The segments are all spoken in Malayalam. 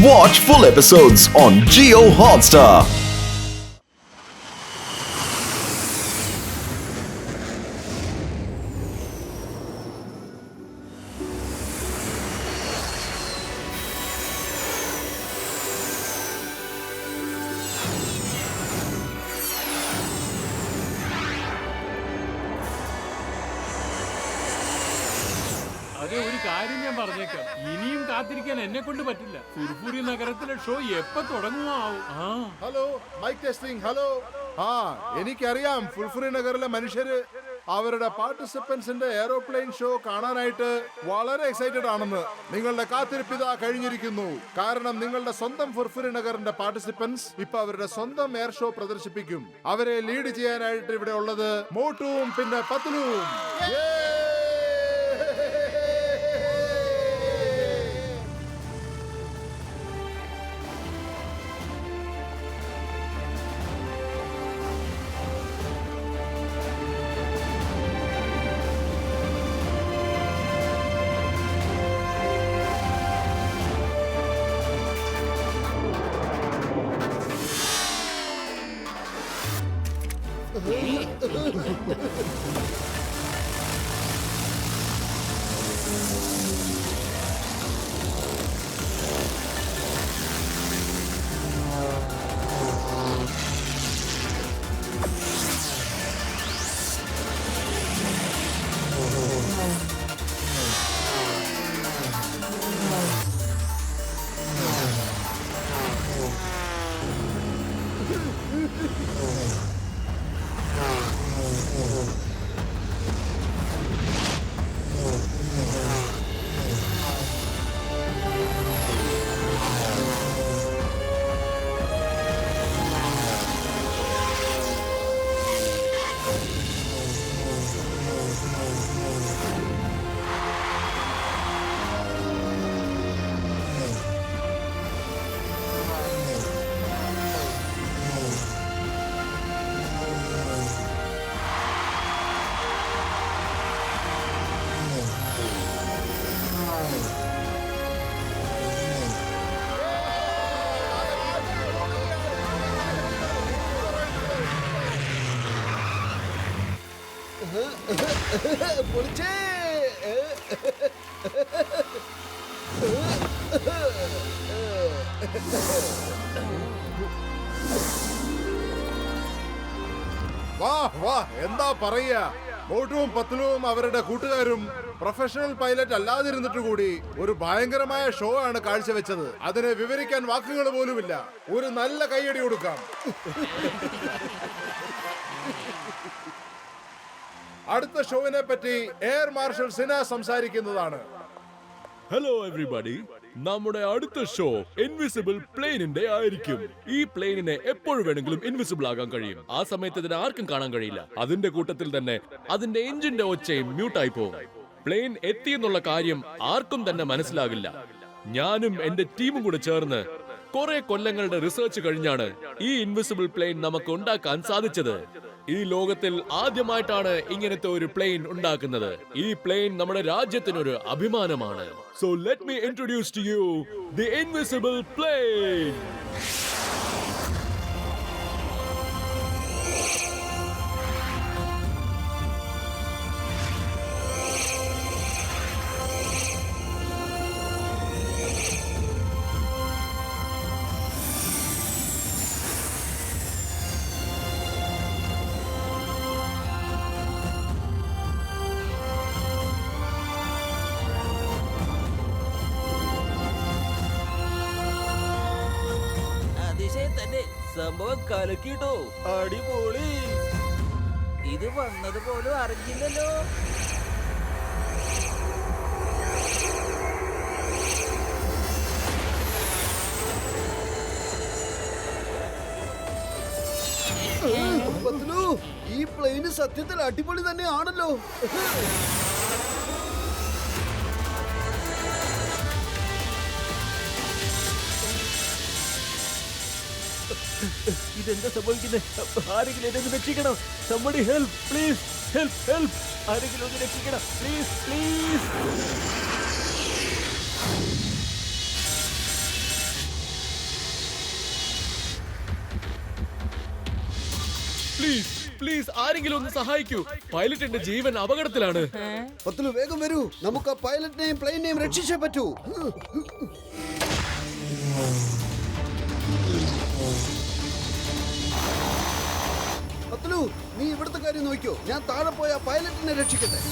Watch full episodes on Jio Hotstar. ഒരു കാര്യം ഞാൻ പറഞ്ഞേക്കാം, ഇനിയും കാത്തിരിക്കാൻ എന്നെ കൊണ്ട് പറ്റില്ല. ഫുർഫുരി നഗരത്തിലെ ഷോ എപ്പോ തുടങ്ങുമോ? Hello, mike testing. ഹലോ. എനിക്കറിയാം ഫുർഫുരി നഗറിലെ മനുഷ്യര് അവരുടെ പാർട്ടിസിപ്പൻസിന്റെ എയറോപ്ലെയിൻ ഷോ കാണാനായിട്ട് വളരെ എക്സൈറ്റഡ് ആണെന്ന്. നിങ്ങളുടെ കാത്തിരിപ്പിതാ കഴിഞ്ഞിരിക്കുന്നു. കാരണം നിങ്ങളുടെ സ്വന്തം ഫുർഫുരി നഗറിന്റെ പാർട്ടിസിപ്പൻസ് ഇപ്പൊ അവരുടെ സ്വന്തം എയർ ഷോ പ്രദർശിപ്പിക്കും. അവരെ ലീഡ് ചെയ്യാനായിട്ട് ഇവിടെ ഉള്ളത് മോട്ടുവും പിന്നെ പത്ലുവും. എന്താ പറയാ, മോട്ടുവും പത്ലുവും അവരുടെ കൂട്ടുകാരും പ്രൊഫഷണൽ പൈലറ്റ് അല്ലാതിരുന്നിട്ട് കൂടി ഒരു ഭയങ്കരമായ ഷോ ആണ് കാഴ്ചവെച്ചത്. അതിനെ വിവരിക്കാൻ വാക്കുകൾ പോലുമില്ല. ഒരു നല്ല കൈയടി കൊടുക്കാം. അടുത്ത ഷോവിനെ പറ്റി എയർ മാർഷൽ സിന സംസാരിക്കുന്നതാണ്. ഹലോ എവരിബഡി, നമ്മുടെ അടുത്ത ഷോ ഇൻവിസിബിൾ പ്ലെയിനിന്റെ ആയിരിക്കും. ഈ പ്ലെയിനിനെ എപ്പോഴും വേണമെങ്കിലും ഇൻവിസിബിൾ ആകാൻ കഴിയും. ആ സമയത്ത് ഇതിനെ ആർക്കും കാണാൻ കഴിയില്ല. അതിന്റെ കൂട്ടത്തിൽ തന്നെ അതിന്റെ എഞ്ചിന്റെ ഒച്ചയും മ്യൂട്ടായി പോകും. പ്ലെയിൻ എത്തിയെന്നുള്ള കാര്യം ആർക്കും തന്നെ മനസ്സിലാകില്ല. ഞാനും എന്റെ ടീമും കൂടെ ചേർന്ന് കുറെ കൊല്ലങ്ങളുടെ റിസർച്ച് കഴിഞ്ഞാണ് ഈ ഇൻവിസിബിൾ പ്ലെയിൻ നമുക്ക് ഉണ്ടാക്കാൻ സാധിച്ചത്. ഈ ലോകത്തിൽ ആദ്യമായിട്ടാണ് ഇങ്ങനത്തെ ഒരു പ്ലെയിൻ ഉണ്ടാക്കുന്നത്. ഈ പ്ലെയിൻ നമ്മുടെ രാജ്യത്തിനൊരു അഭിമാനമാണ്. So let me introduce to you the invisible plane. സംഭവം കലക്കിട്ടോ, അടിപൊളി. ഇത് വന്നത് പോലും അറിഞ്ഞില്ലല്ലോ. ഈ പ്ലെയിന് സത്യത്തിൽ അടിപൊളി തന്നെയാണല്ലോ. ഇതെന്താ സംഭവിക്കുന്നത്? ആരെങ്കിലും എന്നെ രക്ഷിക്കണം. somebody help, please, help. ആരെങ്കിലും ഒന്ന് രക്ഷിക്കണം, please. പ്ലീസ് പ്ലീസ് ആരെങ്കിലും ഒന്ന് സഹായിക്കൂ. പൈലറ്റിന്റെ ജീവൻ അപകടത്തിലാണ്. പത്തുലു വേഗം വരൂ, നമുക്ക് ആ പൈലറ്റിനെയും പ്ലെയിനെയും രക്ഷിച്ചേ പറ്റൂ. പത്തുലു, നീ ഇവിടുത്തെ കാര്യം നോക്കിയോ, ഞാൻ താഴെ പോയ ആ പൈലറ്റിനെ രക്ഷിക്കട്ടെ.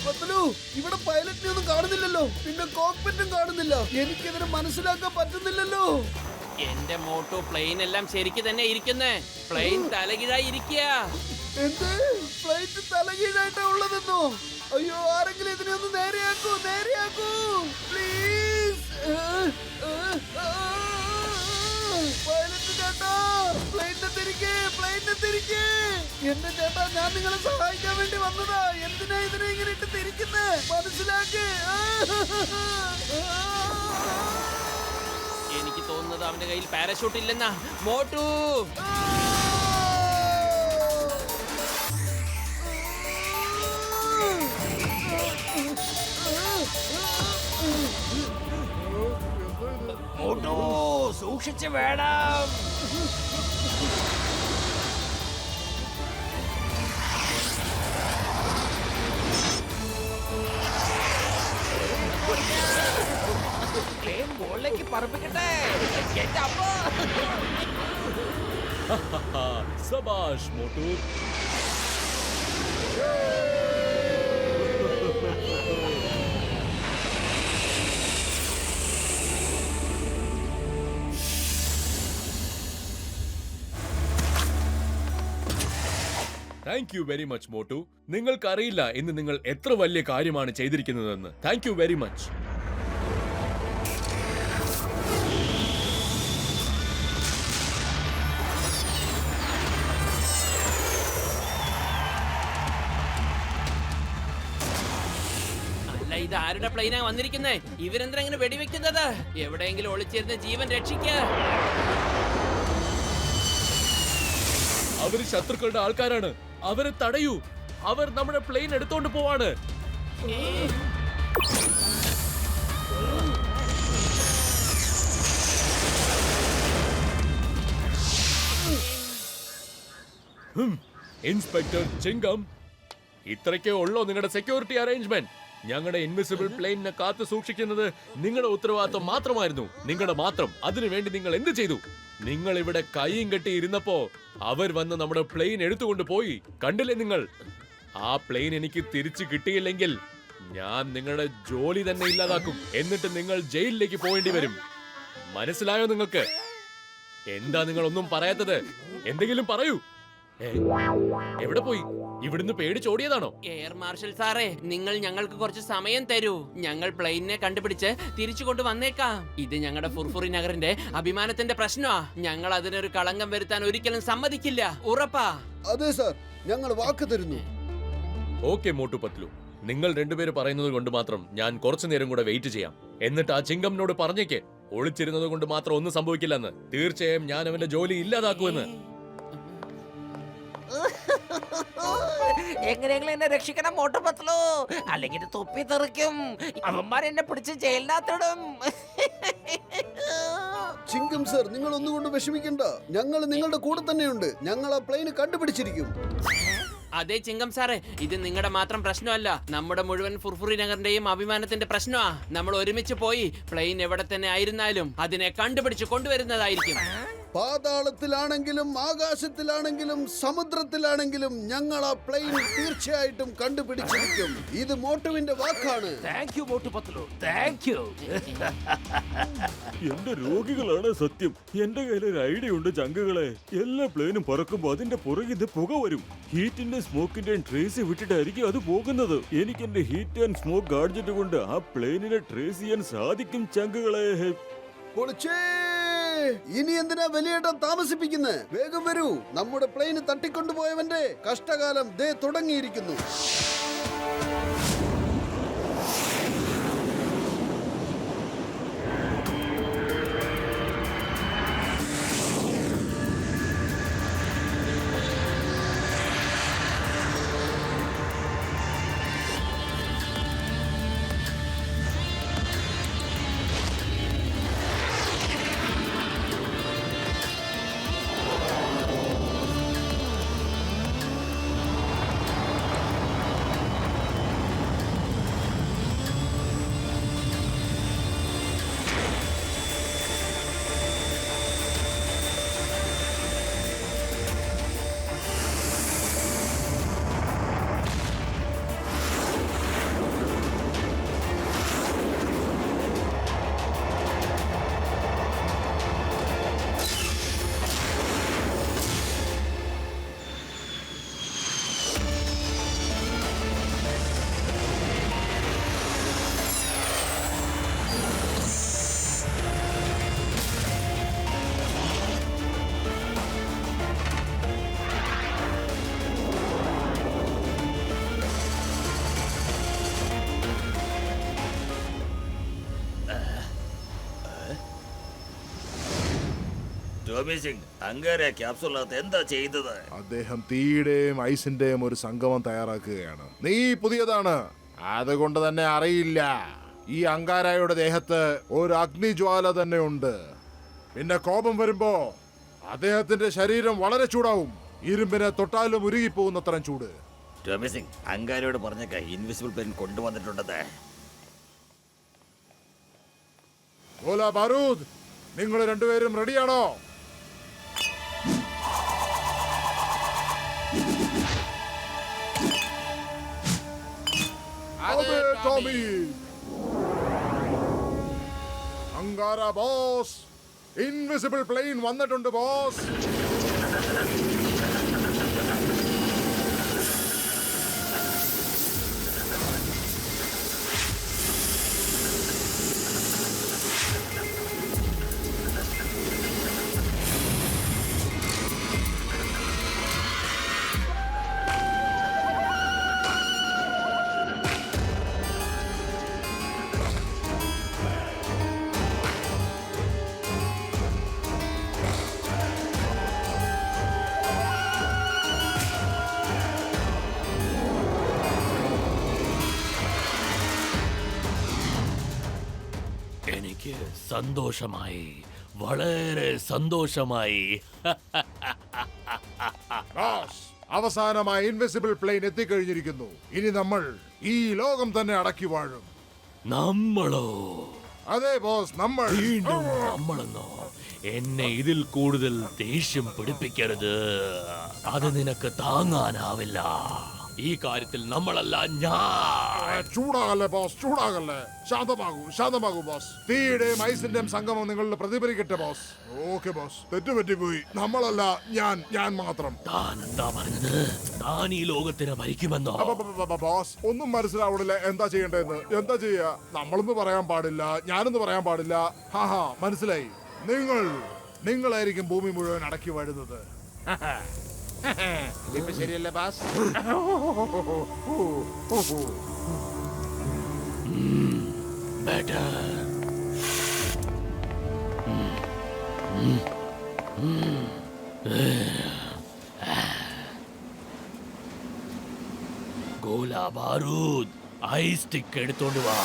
പത്തുലു, ഇവിടെ പൈലറ്റിനെ ഒന്നും കാണുന്നില്ലല്ലോ, പിന്നെ കോക്പിറ്റും കാണുന്നില്ല. എനിക്കിതിനെ മനസ്സിലാക്കാൻ പറ്റുന്നില്ലല്ലോ. എന്റെ മോട്ടോ പ്ലെയിൻ എല്ലാം ശരിക്ക് തന്നെ ഇരിക്കുന്നേ. പ്ലെയിൻ തലകീഴായി ഇരിക്കുക. എന്ത്, ഫ്ലൈറ്റ് തലകീഴായിട്ടാ ഉള്ളതെന്നോ? അയ്യോ, ആരെങ്കിലും ഇതിനെ ഒന്ന് നേരെയാക്കൂ, നേരെയാക്കൂ പ്ലീസ്. പൈലറ്റ് ചേട്ടാ, പ്ലെയിനെ തിരിക്കേ, പ്ലെയിനെ തിരിക്കേ. എന്റെ ചേട്ടാ, ഞാൻ നിങ്ങളെ സഹായിക്കാൻ വേണ്ടി വന്നതാ. എന്തിനാ ഇതിനെ ഇങ്ങനെ ഇട്ട് തിരിക്കുന്നേ? മനസ്സിലാക്കേ. എനിക്ക് തോന്നുന്നത് അവന്റെ കയ്യിൽ പാരഷൂട്ട് ഇല്ലെന്നാ. മോട്ടു മോട്ടു സൂക്ഷിച്ച് വേണം. മുകളിലേക്ക് പറപ്പിക്കട്ടെ. സബാഷ് Motu. Thank you very much Motu. നിങ്ങൾക്കറിയില്ല ഇന്ന് നിങ്ങൾ എത്ര വലിയ കാര്യമാണ് ചെയ്തിരിക്കുന്നതെന്ന്. Thank you very much. അല്ല, ഇത് ആരുടെ പ്ലെയിനാ വന്നിരിക്കുന്നേ? ഇവരെന്തിനാ ഇങ്ങനെ വെടിവെക്കുന്നത്? എവിടെയെങ്കിലും ഒളിച്ചിരുന്ന ജീവൻ രക്ഷിക്ക. അവര് ശത്രുക്കളുടെ ആൾക്കാരാണ്. അവരെ തടയൂ. അവർ നമ്മുടെ പ്ലെയിൻ എടുത്തോണ്ട് പോവാണ്. ഇൻസ്പെക്ടർ ചിങ്കം, ഇത്രയ്ക്കേ ഉള്ളോ നിങ്ങളുടെ സെക്യൂരിറ്റി അറേഞ്ച്മെന്റ്? ഞങ്ങളുടെ ഇൻവിസിബിൾ പ്ലെയിനിനെ കാത്തു സൂക്ഷിക്കുന്നത് നിങ്ങളുടെ ഉത്തരവാദിത്വം മാത്രമായിരുന്നു. നിങ്ങളുടെ മാത്രം. അതിനുവേണ്ടി നിങ്ങൾ എന്ത് ചെയ്തു? നിങ്ങൾ ഇവിടെ കൈയും കെട്ടി ഇരുന്നപ്പോ അവർ വന്ന് നമ്മുടെ പ്ലെയിൻ എടുത്തുകൊണ്ട് പോയി. കണ്ടില്ലേ നിങ്ങൾ? ആ പ്ലെയിൻ എനിക്ക് തിരിച്ചു കിട്ടിയില്ലെങ്കിൽ ഞാൻ നിങ്ങളുടെ ജോലി തന്നെ ഇല്ലാതാക്കും. എന്നിട്ട് നിങ്ങൾ ജയിലിലേക്ക് പോവേണ്ടി വരും. മനസ്സിലായോ നിങ്ങൾക്ക്? എന്താ നിങ്ങൾ ഒന്നും പറയാത്തത്? എന്തെങ്കിലും പറയൂ. എവിടെ പോയി? ഇവിടുന്ന് പേടിച്ചോടിയതാണോ? എയർ മാർഷൽ സാറേ, നിങ്ങൾ ഞങ്ങൾക്ക് കുറച്ച് സമയം തരൂ. ഞങ്ങൾ പ്ലെയിനിനെ കണ്ടുപിടിച്ച് തിരിച്ചു കൊണ്ട് വന്നേക്കാം. ഇത് ഞങ്ങളുടെ ഫുർഫുറി നഗറിന്റെ അഭിമാനത്തിന്റെ പ്രശ്നമാ. ഞങ്ങൾ അതിനൊരു കളങ്കം വരുത്താൻ ഒരിക്കലും സമ്മതിക്കില്ല. ഉറപ്പാ? അതെ സാർ, ഞങ്ങൾ വാക്ക് തരുന്നു. ഓക്കെ മോട്ടു പത്ലു, നിങ്ങൾ രണ്ടുപേര് പറയുന്നത് കൊണ്ട് മാത്രം ഞാൻ കുറച്ചു നേരം കൂടെ വെയിറ്റ് ചെയ്യാം. എന്നിട്ട് ആ ചിങ്കമിനോട് പറഞ്ഞേക്ക്, ഒളിച്ചിരുന്നത് കൊണ്ട് മാത്രം ഒന്നും സംഭവിക്കില്ലെന്ന്. തീർച്ചയായും ഞാൻ അവന്റെ ജോലി ഇല്ലാതാക്കുമെന്ന്. എങ്ങനെയെങ്കിലും എന്നെ രക്ഷിക്കണം മോട്ടു പത്ലു, അല്ലെങ്കിൽ തൊപ്പി തെറിക്കും. അവന്മാർ എന്നെ പിടിച്ച് ജയിലിനകത്തിടും. ചിങ്കം സർ, നിങ്ങൾ ഒന്നുകൊണ്ട് വിഷമിക്കണ്ട. ഞങ്ങൾ നിങ്ങളുടെ കൂടെ തന്നെയുണ്ട്. ഞങ്ങൾ ആ പ്ലെയിന് കണ്ടുപിടിച്ചിരിക്കും. അതെ ചിങ്കം സാറേ, ഇത് നിങ്ങളുടെ മാത്രം പ്രശ്നമല്ല, നമ്മുടെ മുഴുവൻ ഫുർഫുറി നഗറിന്റെയും അഭിമാനത്തിന്റെ പ്രശ്നമാ. നമ്മൾ ഒരുമിച്ച് പോയി പ്ലെയിൻ എവിടെ തന്നെ ആയിരുന്നാലും അതിനെ കണ്ടുപിടിച്ച് കൊണ്ടുവരുന്നതായിരിക്കും. പാതാളത്തിലാണെങ്കിലും ആകാശത്തിലാണെങ്കിലും സമുദ്രത്തിലാണെങ്കിലും ഞങ്ങൾ ആ പ്ലെയിൻ തീർച്ചയായിട്ടും കണ്ടുപിടിച്ചിരിക്കും. ഇത് മോട്ടുവിന്റെ വാക്കാണ്. Thank you Motu Patlu, thank U. എന്റെ രോഗികളാണ് സത്യം. എന്റെ കയ്യിൽ ഒരു ഐഡിയ ഉണ്ട് ചങ്കുകളെ. എല്ലാ പ്ലെയിനും പറക്കുമ്പോ അതിന്റെ പുറകിത് പുക വരും. ഹീറ്റിന്റെ സ്മോക്കിന്റെ ട്രേസ് വിട്ടിട്ടായിരിക്കും അത് പോകുന്നത്. എനിക്ക് എന്റെ ഹീറ്റ് ആൻഡ് സ്മോക്ക് ഗാഡ്ജറ്റ് കൊണ്ട് ആ പ്ലെയിനിനെ ട്രേസ് ചെയ്യാൻ സാധിക്കും ചങ്കുകളെ. പൊളിച്ചേ! ഇനി എന്തിനാ വലിയേട്ടൻ താമസിപ്പിക്കുന്നത്? വേഗം വരൂ. നമ്മുടെ പ്ലെയിന് തട്ടിക്കൊണ്ടുപോയവന്റെ കഷ്ടകാലം ദേ തുടങ്ങിയിരിക്കുന്നു. ടോമി സിംഗ് അങ്ങേരെ ക്യാപ്സൂളിനകത്ത് എന്താ ചെയ്തത്? അദ്ദേഹം തീയുടെയും ഐസിന്റെയും ഒരു സംഗമം തയ്യാറാക്കുകയാണ്. നീ പുതിയതാണ്, അതുകൊണ്ട് തന്നെ അറിയില്ല. ഈ അങ്കാരായുടെ ദേഹത്ത് ഒരു അഗ്നിജ്വാല തന്നെ ഉണ്ട്. പിന്നെ കോപം വരുമ്പോ അദ്ദേഹത്തിന്റെ ശരീരം വളരെ ചൂടാവും. ഇരുമ്പിനെ തൊട്ടാലും ഉരുകിപ്പോകുന്നത്രയും ചൂട്. ടോമി സിംഗ് അങ്ങാരോട് പറഞ്ഞേക്ക ഇൻവിസിബിൾ പ്ലെയിൻ കൊണ്ടുവന്നിട്ടുണ്ടെന്ന്. ഗോല ബാരൂദ്, നിങ്ങൾ രണ്ടുപേരും റെഡിയാണോ? അതെ Tommy. Angara boss, invisible plane വന്നിട്ടുണ്ട് ബോസ്. എനിക്ക് സന്തോഷമായി, വളരെ സന്തോഷമായി. ബോസ്, അവസാനമായി ഇൻവിസിബിൾ പ്ലെയിൻ എത്തിക്കഴിഞ്ഞിരിക്കുന്നു. ഇനി നമ്മൾ ഈ ലോകം തന്നെ അടക്കി വാഴും. നമ്മളോ? അതെ ബോസ്, നമ്മൾ. വീണ്ടും നമ്മളെന്നോ? എന്നെ ഇതിൽ കൂടുതൽ ദേഷ്യം പിടിപ്പിക്കരുത്. അത് നിനക്ക് താങ്ങാനാവില്ല. ഈ കാര്യത്തിൽ നമ്മളല്ല ഞാൻ. ചൂടാകല്ലേ ബോസ്, ചൂടാകല്ലേ. ശാന്തമാകൂ ബോസ്. തീയുടെയും ഐസിന്റെയും സംഗമം നിങ്ങളിൽ പ്രതിഫലിക്കട്ടെ ബോസ്. ഓക്കെ ബോസ്, തെറ്റുപറ്റിപ്പോയി. നമ്മളല്ല, ഞാൻ മാത്രം. താൻ എന്താ പറഞ്ഞത്? താൻ ഈ ലോകത്തിനെ ഭരിക്കുമെന്നോ? ബോസ്, ഒന്നും മനസ്സിലാവണില്ല. എന്താ ചെയ്യേണ്ടതെന്ന്? എന്താ ചെയ്യാ? നമ്മളൊന്നും പറയാൻ പാടില്ല, ഞാനൊന്നും പറയാൻ പാടില്ല. ഹാ, മനസ്സിലായി. നിങ്ങളായിരിക്കും ഭൂമി മുഴുവൻ അടക്കി വാഴുന്നത്. ഇപ്പൊ ശരിയല്ലേ ബാസ്? ഗോല ബാരൂദ്, ഐസ് സ്റ്റിക്ക് എടുത്തോണ്ട് വാ.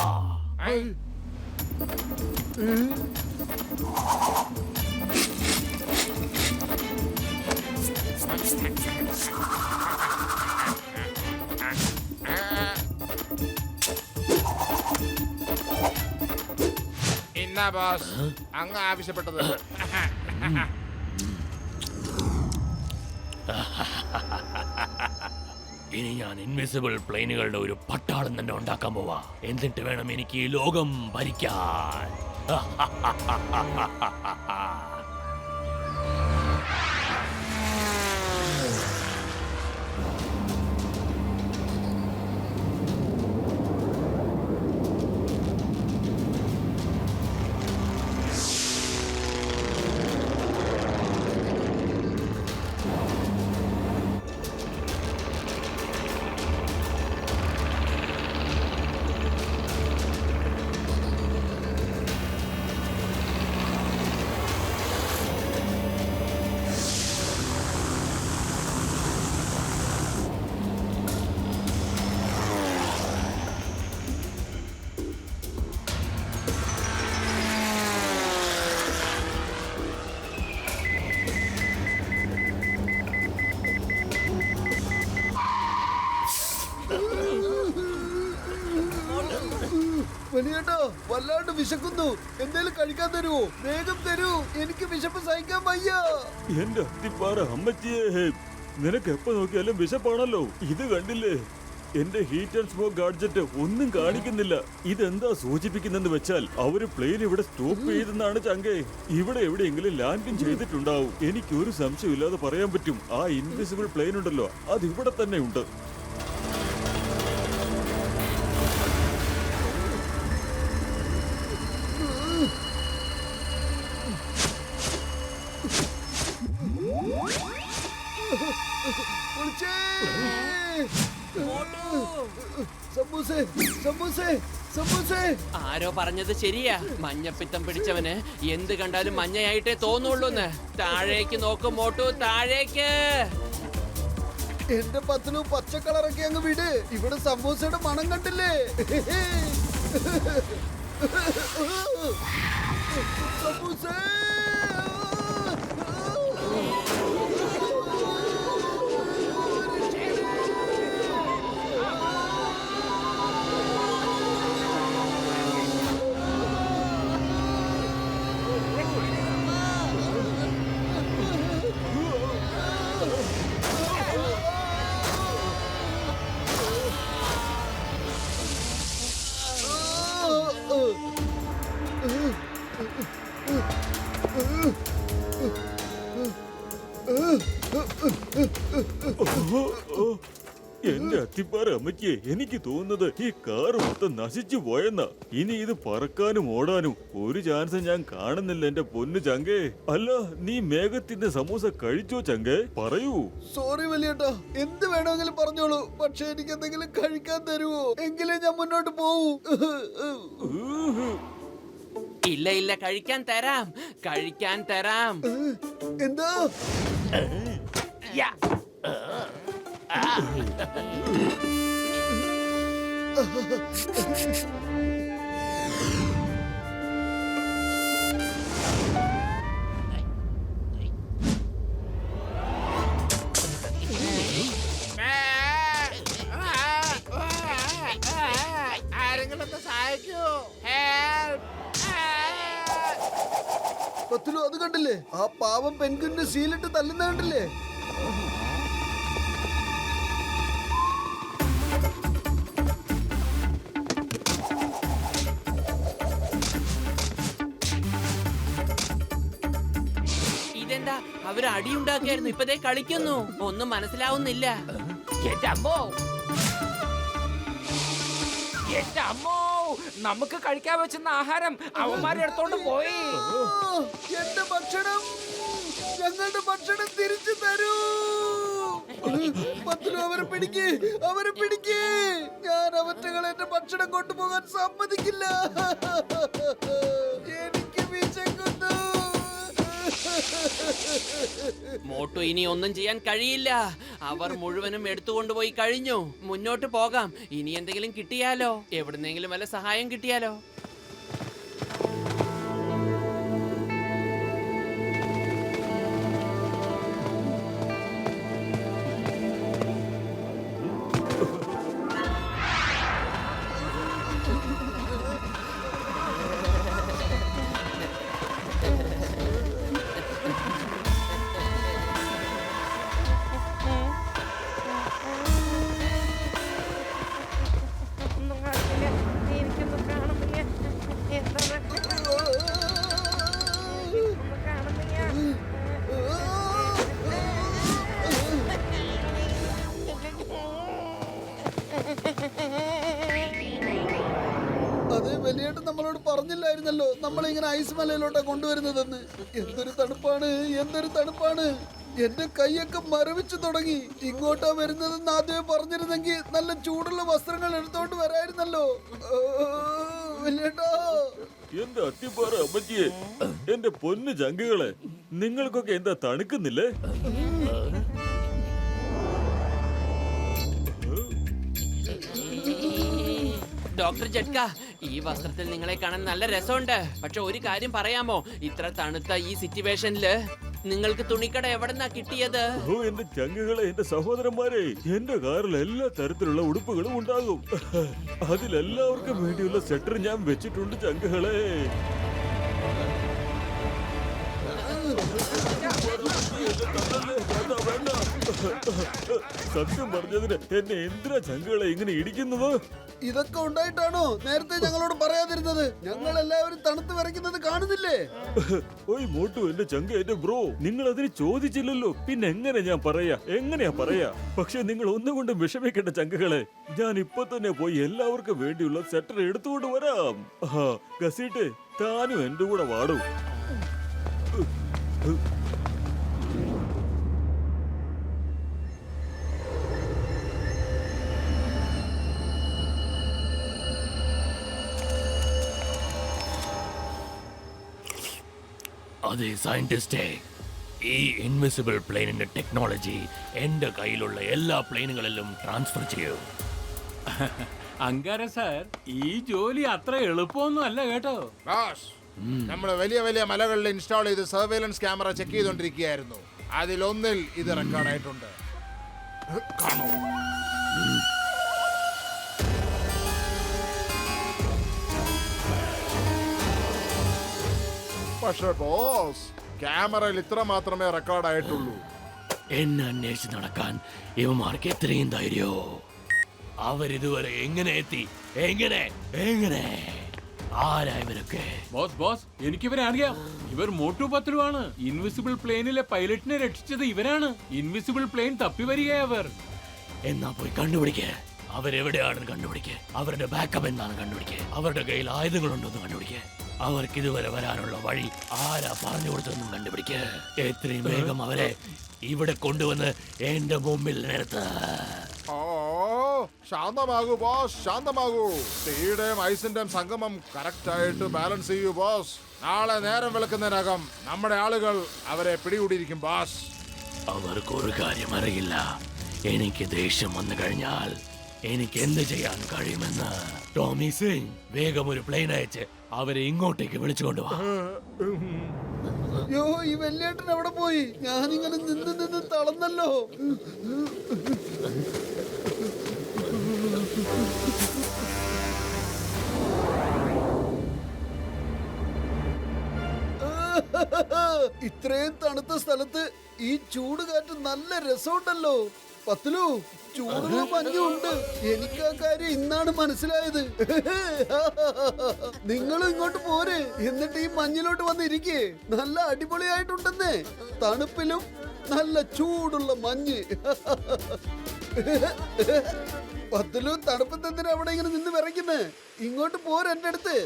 എന്നാ ബോസ് അങ്ങ് ആവശ്യപ്പെട്ടത്? ഇനി ഞാൻ ഇൻവിസിബിൾ പ്ലെയിനുകളുടെ ഒരു പട്ടാളം തന്നെ ഉണ്ടാക്കാൻ പോവാ. എന്നിട്ട് വേണം എനിക്ക് ഈ ലോകം ഭരിക്കാൻ. വലിയേട്ടാ, വല്ലാണ്ട് വിശക്കുന്നു. എന്തേലും കഴിക്കാൻ തരുമോ? വേഗം തരൂ, എനിക്ക് വിശപ്പ് സഹിക്കാൻ വയ്യ. എന്റെ അത്തിപ്പാറ അമ്മച്ചിയെ, നിനക്ക് എപ്പോ നോക്കിയാലും വിശപ്പാണല്ലോ. ഇത് കണ്ടില്ലേ? എന്റെ ഹീറ്റ് ആൻഡ് സ്മോക്ക് ഗാഡ്ജറ്റ് ഒന്നും കാണിക്കുന്നില്ല. ഇതെന്താ സൂചിപ്പിക്കുന്നെന്ന് വെച്ചാൽ അവര് പ്ലെയിൻ ഇവിടെ സ്റ്റോപ്പ് ചെയ്തെന്നാണ് ചങ്കേ. ഇവിടെ എവിടെയെങ്കിലും ലാൻഡിങ് ചെയ്തിട്ടുണ്ടാവും. എനിക്കൊരു സംശയമില്ലാതെ പറയാൻ പറ്റും, ആ ഇൻവിസിബിൾ പ്ലെയിൻ ഉണ്ടല്ലോ, അത് ഇവിടെ തന്നെ ഉണ്ട്. സമൂസേ സമൂസേ സമൂസേ. ആരോ പറഞ്ഞത് ശരിയാ, മഞ്ഞപ്പിത്തം പിടിച്ചവന് എന്ത് കണ്ടാലും മഞ്ഞയായിട്ടേ തോന്നുള്ളൂന്ന്. താഴേക്ക് നോക്കും മോട്ടു, താഴേക്ക്. എന്റെ പത്തിലും പച്ച കളറൊക്കെ അങ്ങ് വിട്. ഇവിടെ സമൂസയുടെ മണം കണ്ടില്ലേ? സമൂസേ. എന്റെ അത്തിപ്പാറ അമ്മയ്ക്ക് എനിക്ക് തോന്നുന്നത് ഈ കാറ് മൊത്തം നശിച്ചു പോയെന്നാ. ഇനി ഇത് പറക്കാനും ഓടാനും ഒരു ചാൻസ് ഞാൻ കാണുന്നില്ല എന്റെ പൊന്നു ചങ്കേ. അല്ല, നീ മേഘത്തിന്റെ സമൂസ കഴിച്ചോ ചങ്കേ? പറയൂ. സോറി വലിയേട്ടാ, എന്ത് വേണമെങ്കിലും പറഞ്ഞോളൂ. പക്ഷെ എനിക്ക് എന്തെങ്കിലും കഴിക്കാൻ തരുമോ? എങ്കിലേ ഞാൻ മുന്നോട്ട് പോവൂ. ഇല്ല ഇല്ല, കഴിക്കാൻ തരാം, കഴിക്കാൻ തരാം. എന്താ? ആരെങ്കിലും സഹായിക്കൂ. പത്തിലോ അത് കണ്ടില്ലേ? ആ പാവം പെൻകുഞ്ഞിന്റെ സീലിട്ട് തല്ലുന്ന കണ്ടില്ലേ? ഇതെന്താ, അവര് അടിയുണ്ടാക്കായിരുന്നു, ഇപ്പതേ കളിക്കുന്നു. ഒന്നും മനസ്സിലാവുന്നില്ല. എന്റെ അമ്മോ, എന്റെ അമ്മോ, നമുക്ക് കഴിക്കാൻ വെച്ചുന്ന ആഹാരം അവന്മാരെ എടുത്തോണ്ട് പോയി. എന്റെ ഭക്ഷണം, ഞങ്ങളുടെ ഭക്ഷണം തിരിച്ചു തരൂ. പത്തിലോ അവരെ പിടിക്ക്, അവരെ പിടിക്ക്. ഞാൻ അവറ്റകളെ എന്റെ ഭക്ഷണം കൊണ്ടുപോകാൻ സമ്മതിക്കില്ല. എനിക്ക് വിശക്കുന്നു. മോട്ടു, ഇനി ഒന്നും ചെയ്യാൻ കഴിയില്ല. അവർ മുഴുവനും എടുത്തുകൊണ്ടുപോയി കഴിഞ്ഞു. മുന്നോട്ട് പോകാം. ഇനി എന്തെങ്കിലും കിട്ടിയാലോ, എവിടുന്നെങ്കിലും വല്ല സഹായം കിട്ടിയാലോ. അത് വലിയേട്ടൻ നമ്മളോട് പറഞ്ഞില്ലായിരുന്നല്ലോ നമ്മളിങ്ങനെ ഐസ് മലയിലോട്ടാ കൊണ്ടുവരുന്നതെന്ന്. എന്തൊരു തണുപ്പാണ്, എന്തൊരു തണുപ്പാണ്. എന്റെ കൈയൊക്കെ മരവിച്ചു തുടങ്ങി. ഇങ്ങോട്ടാ വരുന്നതെന്ന് ആദ്യമേ പറഞ്ഞിരുന്നെങ്കിൽ നല്ല ചൂടുള്ള വസ്ത്രങ്ങൾ എടുത്തോണ്ട് വരായിരുന്നല്ലോ. വലിയേട്ടാ, എന്റെ അത്തിപ്പാറ അമ്മച്ചിയെ, എന്റെ പൊന്നു ചങ്കുകളെ, നിങ്ങൾക്കൊക്കെ എന്താ തണുക്കുന്നില്ലേ? ഡോക്ടർ ജഡ്ക, ഈ വസ്ത്രത്തിൽ നിങ്ങളെ കാണാൻ നല്ല രസമുണ്ട്. പക്ഷെ ഒരു കാര്യം പറയാമോ, ഇത്ര തണുത്ത ഈ സിറ്റുവേഷനില് നിങ്ങൾക്ക് തുണിക്കട എവിടെന്നാ കിട്ടിയത്? ഓ എന്റെ ചങ്കുകളെ, എന്റെ സഹോദരന്മാരെ, എന്റെ കാറിൽ എല്ലാ തരത്തിലുള്ള ഉടുപ്പുകളും ഉണ്ടാകും. അതിലെല്ലാവർക്കും വേണ്ടിയുള്ള സെറ്റർ ഞാൻ വെച്ചിട്ടുണ്ട് ചങ്കുകളെ. സത്യം പറഞ്ഞതിന് എന്നെ എന്തിനാ ചങ്കുകളെ ഇങ്ങനെ ഇടിക്കുന്നത്? ഇതൊക്കെ ഉണ്ടായിട്ടാണോ നേരത്തെ ഞങ്ങളോട് പറയാതിരുന്നത്? ഞങ്ങൾ എല്ലാവരും തണുത്ത് വിറയ്ക്കുന്നത് കാണുന്നില്ലേ? ഓയ് മോട്ടു, എന്റെ ചങ്ക, എന്റെ ബ്രോ, നിങ്ങൾ അതിന് ചോദിച്ചില്ലല്ലോ. പിന്നെ എങ്ങനെയാ പറയാ? പക്ഷെ നിങ്ങൾ ഒന്നുകൊണ്ടും വിഷമിക്കേണ്ട ചങ്കുകളെ, ഞാൻ ഇപ്പൊ തന്നെ പോയി എല്ലാവർക്കും വേണ്ടിയുള്ള സെറ്റർ എടുത്തുകൊണ്ട് വരാം. ഗസീട്ട്, താനും എന്റെ കൂടെ വാടൂ. അതെ സയന്റിസ്റ്റേ, ഈ ഇൻവിസിബിൾ പ്ലെയിനിന്റെ ടെക്നോളജി എന്റെ കയ്യിലുള്ള എല്ലാ പ്ലെയിനുകളിലും ട്രാൻസ്ഫർ ചെയ്യൂ. അങ്കാര സാർ, ഈ ജോലി അത്ര എളുപ്പമൊന്നും അല്ല കേട്ടോ. നമ്മൾ വലിയ വലിയ മലകളിൽ ഇൻസ്റ്റാൾ ചെയ്ത് സർവൈലൻസ് ക്യാമറ ചെക്ക് ചെയ്തോണ്ടിരിക്കുകയായിരുന്നു. അതിലൊന്നിൽ ഇത് റെക്കോർഡായിട്ടുണ്ട്. കാണൂ. പക്ഷേ ബോസ്, ക്യാമറയിൽ ഇത്ര മാത്രമേ റെക്കോർഡായിട്ടുള്ളൂ. എന്നെ അന്വേഷിച്ച് നടക്കാൻ ഇവന്മാർക്ക് എത്രയും ധൈര്യോ? അവരിതുവരെ എങ്ങനെ എത്തി? എങ്ങനെ എങ്ങനെ ആരാ ഇവരൊക്കെ? ബോസ്, എനിക്കിവരെ അറിയാം. ഇവർ മോട്ടു പത്ലുവാണ്. ഇൻവിസിബിൾ പ്ലെയിനിലെ പൈലറ്റിനെ രക്ഷിച്ചത് ഇവരാണ്. ഇൻവിസിബിൾ പ്ലെയിൻ തപ്പി വരികയവർ. എന്നാ പോയി കണ്ടുപിടിക്കേ. അവരെവിടെയാണെന്ന് കണ്ടുപിടിക്കേ. അവരുടെ ബാക്കപ്പ് എന്താണെന്ന് കണ്ടുപിടിക്കേ. അവരുടെ കയ്യിൽ ആയുധങ്ങളുണ്ടോന്ന് കണ്ടുപിടിക്കേ. അവർക്ക് ഇതുവരെ വരാനുള്ള വഴി ആരാ പറഞ്ഞു കൊടുത്തതെന്നും കണ്ടുപിടിക്കേ. എത്രയും വേഗം അവരെ ഇവിടെ കൊണ്ടുവന്ന് എന്റെ മുമ്പിൽ നിർത്ത. ഓ, ശാന്തമാകൂ ബോസ്, ശാന്തമാകൂ. തീയുടെയും ഐസിന്റെയും സംഗമം കറക്റ്റ് ആയിട്ട് ബാലൻസ് ചെയ്യൂ ബോസ്. നാളെ നേരം വെളുക്കുന്നതിനകം നമ്മുടെ ആളുകൾ അവരെ പിടികൂടിയിരിക്കും ബോസ്. അവർക്ക് ഒരു കാര്യം അറിയില്ല. എനിക്ക് ദേഷ്യം വന്നു കഴിഞ്ഞാൽ എനിക്ക് എന്ത് ചെയ്യാൻ കഴിയുമെന്ന്. ടോമി സിംഗ്, വേഗം ഒരു പ്ലെയിൻ അയച്ച് അവരെ ഇങ്ങോട്ടേക്ക് വിളിച്ചുകൊണ്ടുവാ. അയ്യോ, ഈ വെല്ലേട്ടൻ എവിടെ പോയി? ഞാനിങ്ങനെ നിന്ന് തളർന്നല്ലോ. ഇത്രയും തണുത്ത സ്ഥലത്ത് ഈ ചൂട് കാറ്റ് നല്ല രസമുണ്ടല്ലോ. പത്ലു, ചൂടുള്ള മഞ്ഞുണ്ട്. എനിക്ക് ആ കാര്യം ഇന്നാണ് മനസ്സിലായത്. നിങ്ങളും ഇങ്ങോട്ട് പോര്, എന്നിട്ട് ഈ മഞ്ഞിലോട്ട് വന്നിരിക്കേ. നല്ല അടിപൊളിയായിട്ടുണ്ടെന്നേ. തണുപ്പിലും നല്ല ചൂടുള്ള മഞ്ഞ്. പത്ലു, തണുപ്പത്ത് എന്തിനാ അവിടെ ഇങ്ങനെ നിന്ന് വിറയ്ക്കുന്നേ? ഇങ്ങോട്ട് പോര് എന്റെ അടുത്ത്.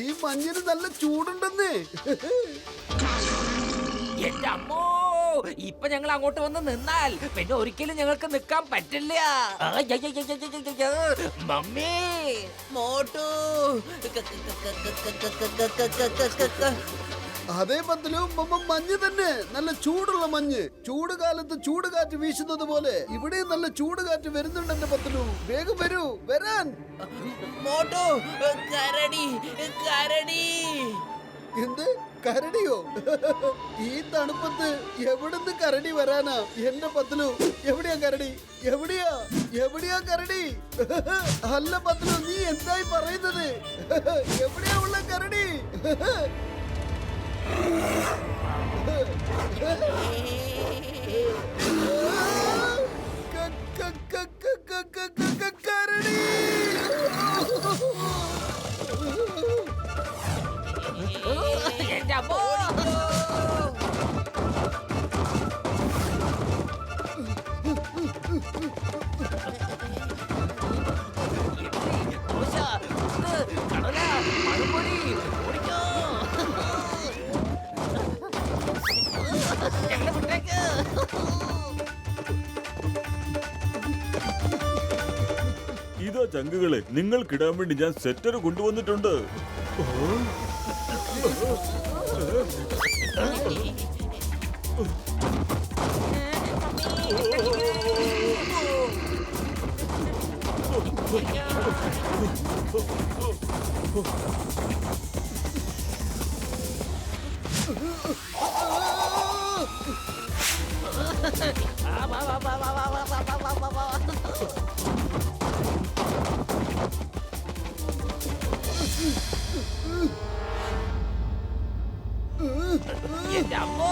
ഈ മഞ്ഞിന് നല്ല ചൂടുണ്ടെന്നേ. എന്റെ അമ്മോ, ഇപ്പൊ ഞങ്ങൾ അങ്ങോട്ട് വന്ന് നിന്നാൽ പിന്നെ ഒരിക്കലും ഞങ്ങൾക്ക് നിൽക്കാൻ പറ്റില്ല. മമ്മി, മോട്ടു. അതേ പത്തിലു മഞ്ഞ് തന്നെ. നല്ല ചൂടുള്ള മഞ്ഞ്. ചൂട് കാലത്ത് ചൂട് കാറ്റ് വീശുന്നത് പോലെ ഇവിടെയും നല്ല ചൂട് കാറ്റ് വരുന്നുണ്ട് എന്റെ പത്തിലു. വേഗം വരൂ, വരാൻ. മോട്ടു, കരടി കരടി. എന്ത് കരടിയോ? ഈ തണുപ്പത്ത് എവിടുന്ന് കരടി വരാനാ എന്റെ പത്തിലു? എവിടെയാ കരടി? എവിടെയാ കരടി? അല്ല പത്തിലു, നീ എന്തായി പറയുന്നത്? എവിടെയാ ഉള്ള കരടി? കരടി! എന്റെ അമ്മോ, ഇതാ ചങ്കുകളെ, നിങ്ങൾക്കിടാൻ വേണ്ടി ഞാൻ സെറ്റർ കൊണ്ടുവന്നിട്ടുണ്ട്. എന്റെ അമ്മോ.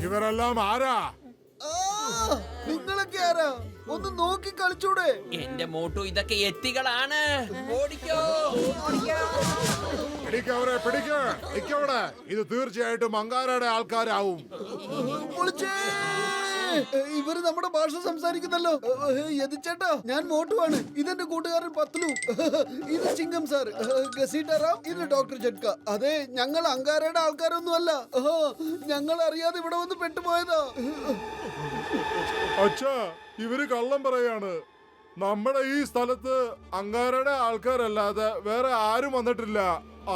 ഇവരെല്ലാം ആരാ? ആ, നിങ്ങളൊക്കെ ആരാ? ഒന്ന് നോക്കി കളിച്ചൂടെ? എന്റെ മോട്ടു, ഇതൊക്കെ എത്തികളാണ്. ഓടിക്കോ, ഓടിക്കോ. പിടിക്കവരെ, പിടിക്ക്. നിക്കവിടെ. ഇത് തീർച്ചയായിട്ടും അങ്കാരയുടെ ആൾക്കാരാവും. പൊളിച്ചേ. ഇവര് നമ്മുടെ ഭാഷ സംസാരിക്കുന്നല്ലോ. യതിച്ചേട്ടാ, ഞാൻ മോട്ടുവാണ്. ഇതെന്റെ കൂട്ടുകാരൻ പത്ലു. ഇത് ചിങ്കം സാർ, ഗസീറ്ററാം, ഇത് ഡോക്ടർ ജഡ്ക. അതെ, ഞങ്ങൾ അങ്കാരയുടെ ആൾക്കാരൊന്നുമല്ല. ഞങ്ങൾ അറിയാതെ ഇവിടെ വന്ന് പെട്ടുപോയതാ. അച്ഛാ, ഇവര് കള്ളം പറയാണ്. നമ്മുടെ ഈ സ്ഥലത്ത് അങ്കാരയുടെ ആൾക്കാരല്ലാതെ വേറെ ആരും വന്നിട്ടില്ല.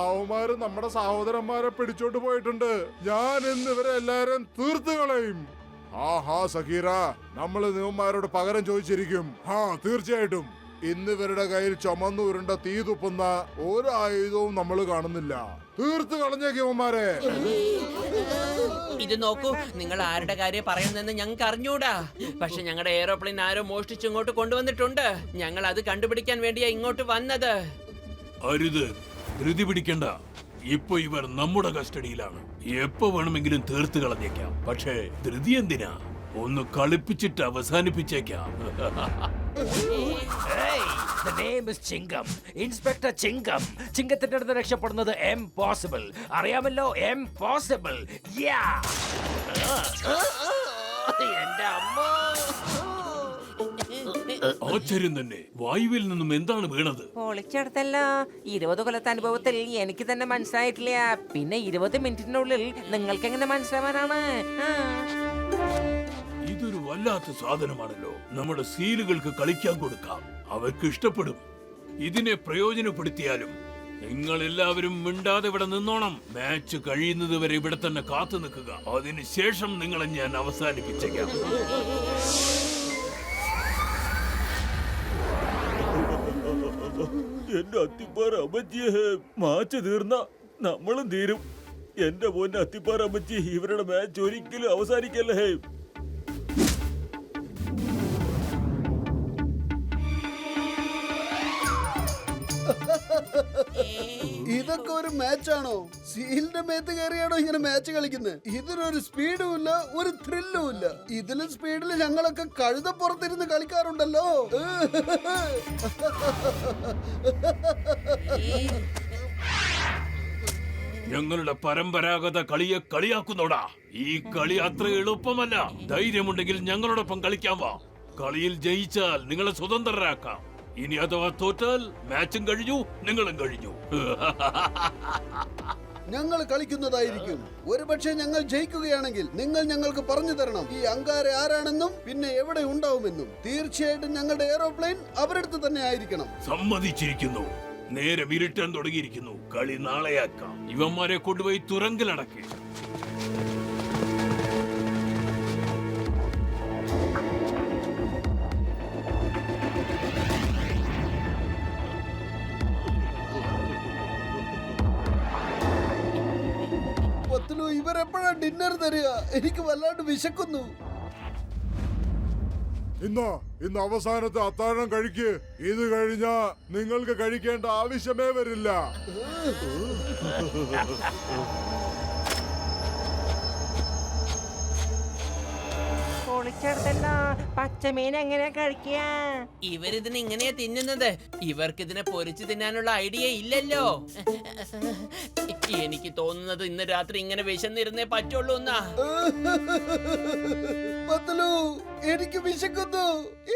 അവന്മാര് നമ്മുടെ സഹോദരന്മാരെ പിടിച്ചോണ്ട് പോയിട്ടുണ്ട്. ഞാൻ ഇന്ന് ഇവരെ എല്ലാരും തീർത്തു കളയും. ഹാ സക്കീറ, നമ്മള് നിവന്മാരോട് പകരം ചോദിച്ചിരിക്കും. തീർച്ചയായിട്ടും. ഇന്ന് ഇവരുടെ കയ്യിൽ ചുമന്നു ഉരുണ്ട തീ തുപ്പുന്ന ഒരു ആയുധവും നമ്മൾ കാണുന്നില്ല. തീർത്ത് കളഞ്ഞേക്കുമാരെ. ഇത് നോക്കൂ, നിങ്ങൾ ആരുടെ കാര്യം പറയുന്നതെന്ന് ഞങ്ങൾക്ക് അറിഞ്ഞൂടാ. പക്ഷെ ഞങ്ങളുടെ എയറോപ്ലെയിൻ ആരോ മോഷ്ടിച്ച് ഇങ്ങോട്ട് കൊണ്ടുവന്നിട്ടുണ്ട്. ഞങ്ങൾ അത് കണ്ടുപിടിക്കാൻ വേണ്ടിയാ ഇങ്ങോട്ട് വന്നത്. അരുത്, ധൃതി പിടിക്കണ്ട. ഇപ്പൊ ഇവർ നമ്മുടെ കസ്റ്റഡിയിലാണ്. എപ്പോ വേണമെങ്കിലും തീർത്ത് കളഞ്ഞേക്കാം. പക്ഷേ ധൃതി എന്തിനാ? ഒന്ന് കളിപ്പിച്ചിട്ട് അവസാനിപ്പിച്ചേക്കാം. ഇൻസ്പെക്ടർ ചിങ്കം. ചിങ്കത്തിന്റെ അടുത്ത് രക്ഷപ്പെടുന്നത് എംപോസിബിൾ. അറിയാമല്ലോ, എംപോസിബിൾ. എന്റെ അമ്മ. ആശ്ചര്യം തന്നെ. വായുവിൽ നിന്നും എന്താണ് വീണത്? പൊളിച്ചെടുത്തല്ലോ. 20 കൊല്ലത്തെ അനുഭവത്തിൽ എനിക്ക് തന്നെ മനസ്സിലായിട്ടില്ല. പിന്നെ 20 മിനിറ്റിനുള്ളിൽ നിങ്ങൾക്ക് എങ്ങനെ മനസ്സിലാവാനാണ്? ഇതൊരു വല്ലാത്ത സാധനമാണല്ലോ. നമ്മുടെ സീലുകൾക്ക് കളിക്കാൻ കൊടുക്കാം. അവർക്ക് ഇഷ്ടപ്പെടും. ഇതിനെ പ്രയോജനപ്പെടുത്തിയാലും നിങ്ങൾ എല്ലാവരും മിണ്ടാതെ ഇവിടെ നിന്നോണം. മാച്ച് കഴിയുന്നത് വരെ ഇവിടെ തന്നെ കാത്തു നിൽക്കുക. അതിനുശേഷം നിങ്ങളെ ഞാൻ അവസാനിപ്പിച്ചേക്കാം. എന്റെ അത്തിപ്പാറ അമ്മച്ചിയെ, മാച്ച് തീർന്ന നമ്മളും തീരും. എന്റെ മോന്റെ അത്തിപ്പാറ അമ്മച്ചി, ഇവരുടെ മാച്ച് ഒരിക്കലും അവസാനിക്കല്ലേ. ഇതൊക്കെ ഒരു മാച്ചാണോ? സീലിന്റെ മേത്ത് കയറിയാണോ ഇങ്ങനെ മാച്ച് കളിക്കുന്നത്? ഇതിനൊരു സ്പീഡും ഇല്ല, ഒരു ത്രില്ലും ഇല്ല. ഇതിലും സ്പീഡിൽ ഞങ്ങളൊക്കെ കഴുതപ്പുറത്തിരുന്ന് കളിക്കാറുണ്ടല്ലോ. ഞങ്ങളുടെ പരമ്പരാഗത കളിയെ കളിയാക്കുന്നോടാ. ഈ കളി അത്ര എളുപ്പമല്ല. ധൈര്യമുണ്ടെങ്കിൽ ഞങ്ങളോടൊപ്പം കളിക്കാൻ വാ. കളിയിൽ ജയിച്ചാൽ നിങ്ങളെ സ്വതന്ത്രരാക്കാം. ഇനി അഥവാ തോറ്റാൽ മാച്ചും കഴിഞ്ഞു, നിങ്ങളും കഴിഞ്ഞു. ഞങ്ങൾ കളിക്കുന്നതായിരിക്കും. ഒരുപക്ഷെ ഞങ്ങൾ ജയിക്കുകയാണെങ്കിൽ നിങ്ങൾ ഞങ്ങൾക്ക് പറഞ്ഞു തരണം ഈ അങ്കാരെ ആരാണെന്നും പിന്നെ എവിടെ ഉണ്ടാവുമെന്നും. തീർച്ചയായിട്ടും ഞങ്ങളുടെ എയറോപ്ലെയിൻ അവരടുത്ത് തന്നെ ആയിരിക്കണം. സമ്മതിച്ചിരിക്കുന്നു. നേരെ വിരുട്ടാൻ തുടങ്ങിയിരിക്കുന്നു. കളി നാളെയാക്കാം. ഇവന്മാരെ കൊണ്ടുപോയി തുറങ്കിലടക്കി. ഇവരെപ്പോഴാ ഡിന്നർ തരിക? എനിക്ക് വല്ലാണ്ട് വിശക്കുന്നു. ഇന്ന് അവസാനത്തെ അത്താഴം കഴിക്ക്. ഇത് കഴിഞ്ഞാ നിങ്ങൾക്ക് കഴിക്കേണ്ട ആവശ്യമേ വരില്ല. പൊളിച്ചെടുത്തല്ലോ. പച്ചമീൻ എങ്ങനെയാ കഴിക്കുക? ഇവരിതിന് ഇങ്ങനെയാ തിന്നുന്നത്. ഇവർക്കിതിനെ പൊരിച്ചു തിന്നാനുള്ള ഐഡിയ ഇല്ലല്ലോ. എനിക്ക് തോന്നുന്നത് ഇന്ന് രാത്രി ഇങ്ങനെ വിശന്നിരുന്നേ പറ്റുള്ളൂ എന്നാ. പത്ലു, എനിക്ക് വിശക്കുന്നു,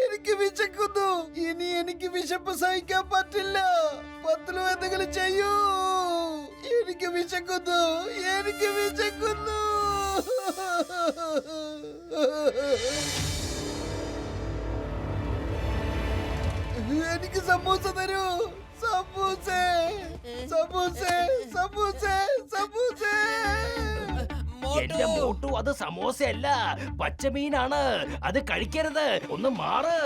എനിക്ക് വിശക്കുന്നു. ഇനി എനിക്ക് വിശപ്പ് സഹിക്കാൻ പറ്റില്ല. പത്ലു, എന്തെങ്കിലും ചെയ്യൂ. എനിക്ക് വിശക്കുന്നു, എനിക്ക് വിശക്കുന്നു. എനിക്ക് സമൂസ തരൂ. സമൂസ, സമൂസ, സമൂസ, സമൂസ. എന്റെ മോട്ടു, അത് സമോസയല്ല, പച്ചമീനാണ്. അത് കഴിക്കരുത്. ഒന്ന് മാറ്.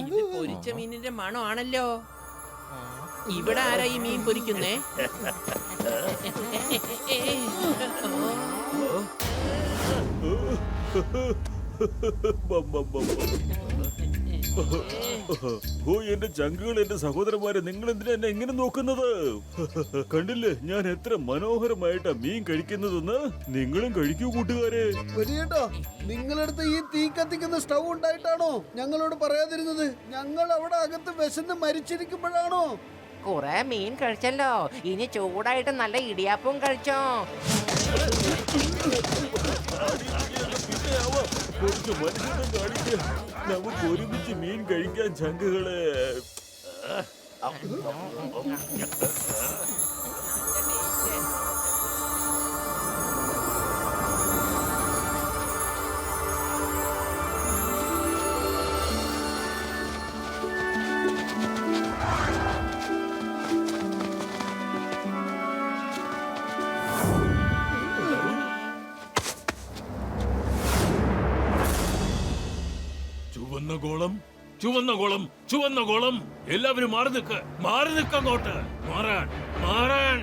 ഇത് പൊരിച്ച മീനിന്റെ മണം ആണല്ലോ. ഇവിടെ ആരാ ഈ മീൻ പൊരിക്കുന്നേ? ഓ എന്റെ ചങ്കുകൾ, എന്റെ സഹോദരന്മാരെ, നിങ്ങൾ എന്തിനാ എന്നെ എങ്ങനെ നോക്കുന്നത്? കണ്ടില്ലേ ഞാൻ എത്ര മനോഹരമായിട്ടാ മീൻ കഴിക്കുന്നതെന്ന്? നിങ്ങളും കഴിക്കൂ കൂട്ടുകാരെ. വലിയേട്ടാ, നിങ്ങളടുത്ത് ഈ തീ കത്തിക്കുന്ന സ്റ്റൗ ഉണ്ടായിട്ടാണോ ഞങ്ങളോട് പറയാതിരുന്നത്? ഞങ്ങൾ അവിടെ അകത്ത് വിശന്ന് മരിച്ചിരിക്കുമ്പോഴാണോ? കുറെ മീൻ കഴിച്ചല്ലോ, ഇനി ചൂടായിട്ട് നല്ല ഇടിയാപ്പവും കഴിച്ചോ. കുറച്ച് മനുഷ്യനെ കാണിക്കാം. നമുക്ക് ഒരുമിച്ച് മീൻ കഴിക്കാൻ ചങ്കുകളെ. ചുവന്ന ഗോളം, ചുവന്ന ഗോളം, ചുവന്ന ഗോളം. എല്ലാവരും മാറി നിൽക്ക അങ്ങോട്ട്. മാറാൻ, മാറാൻ.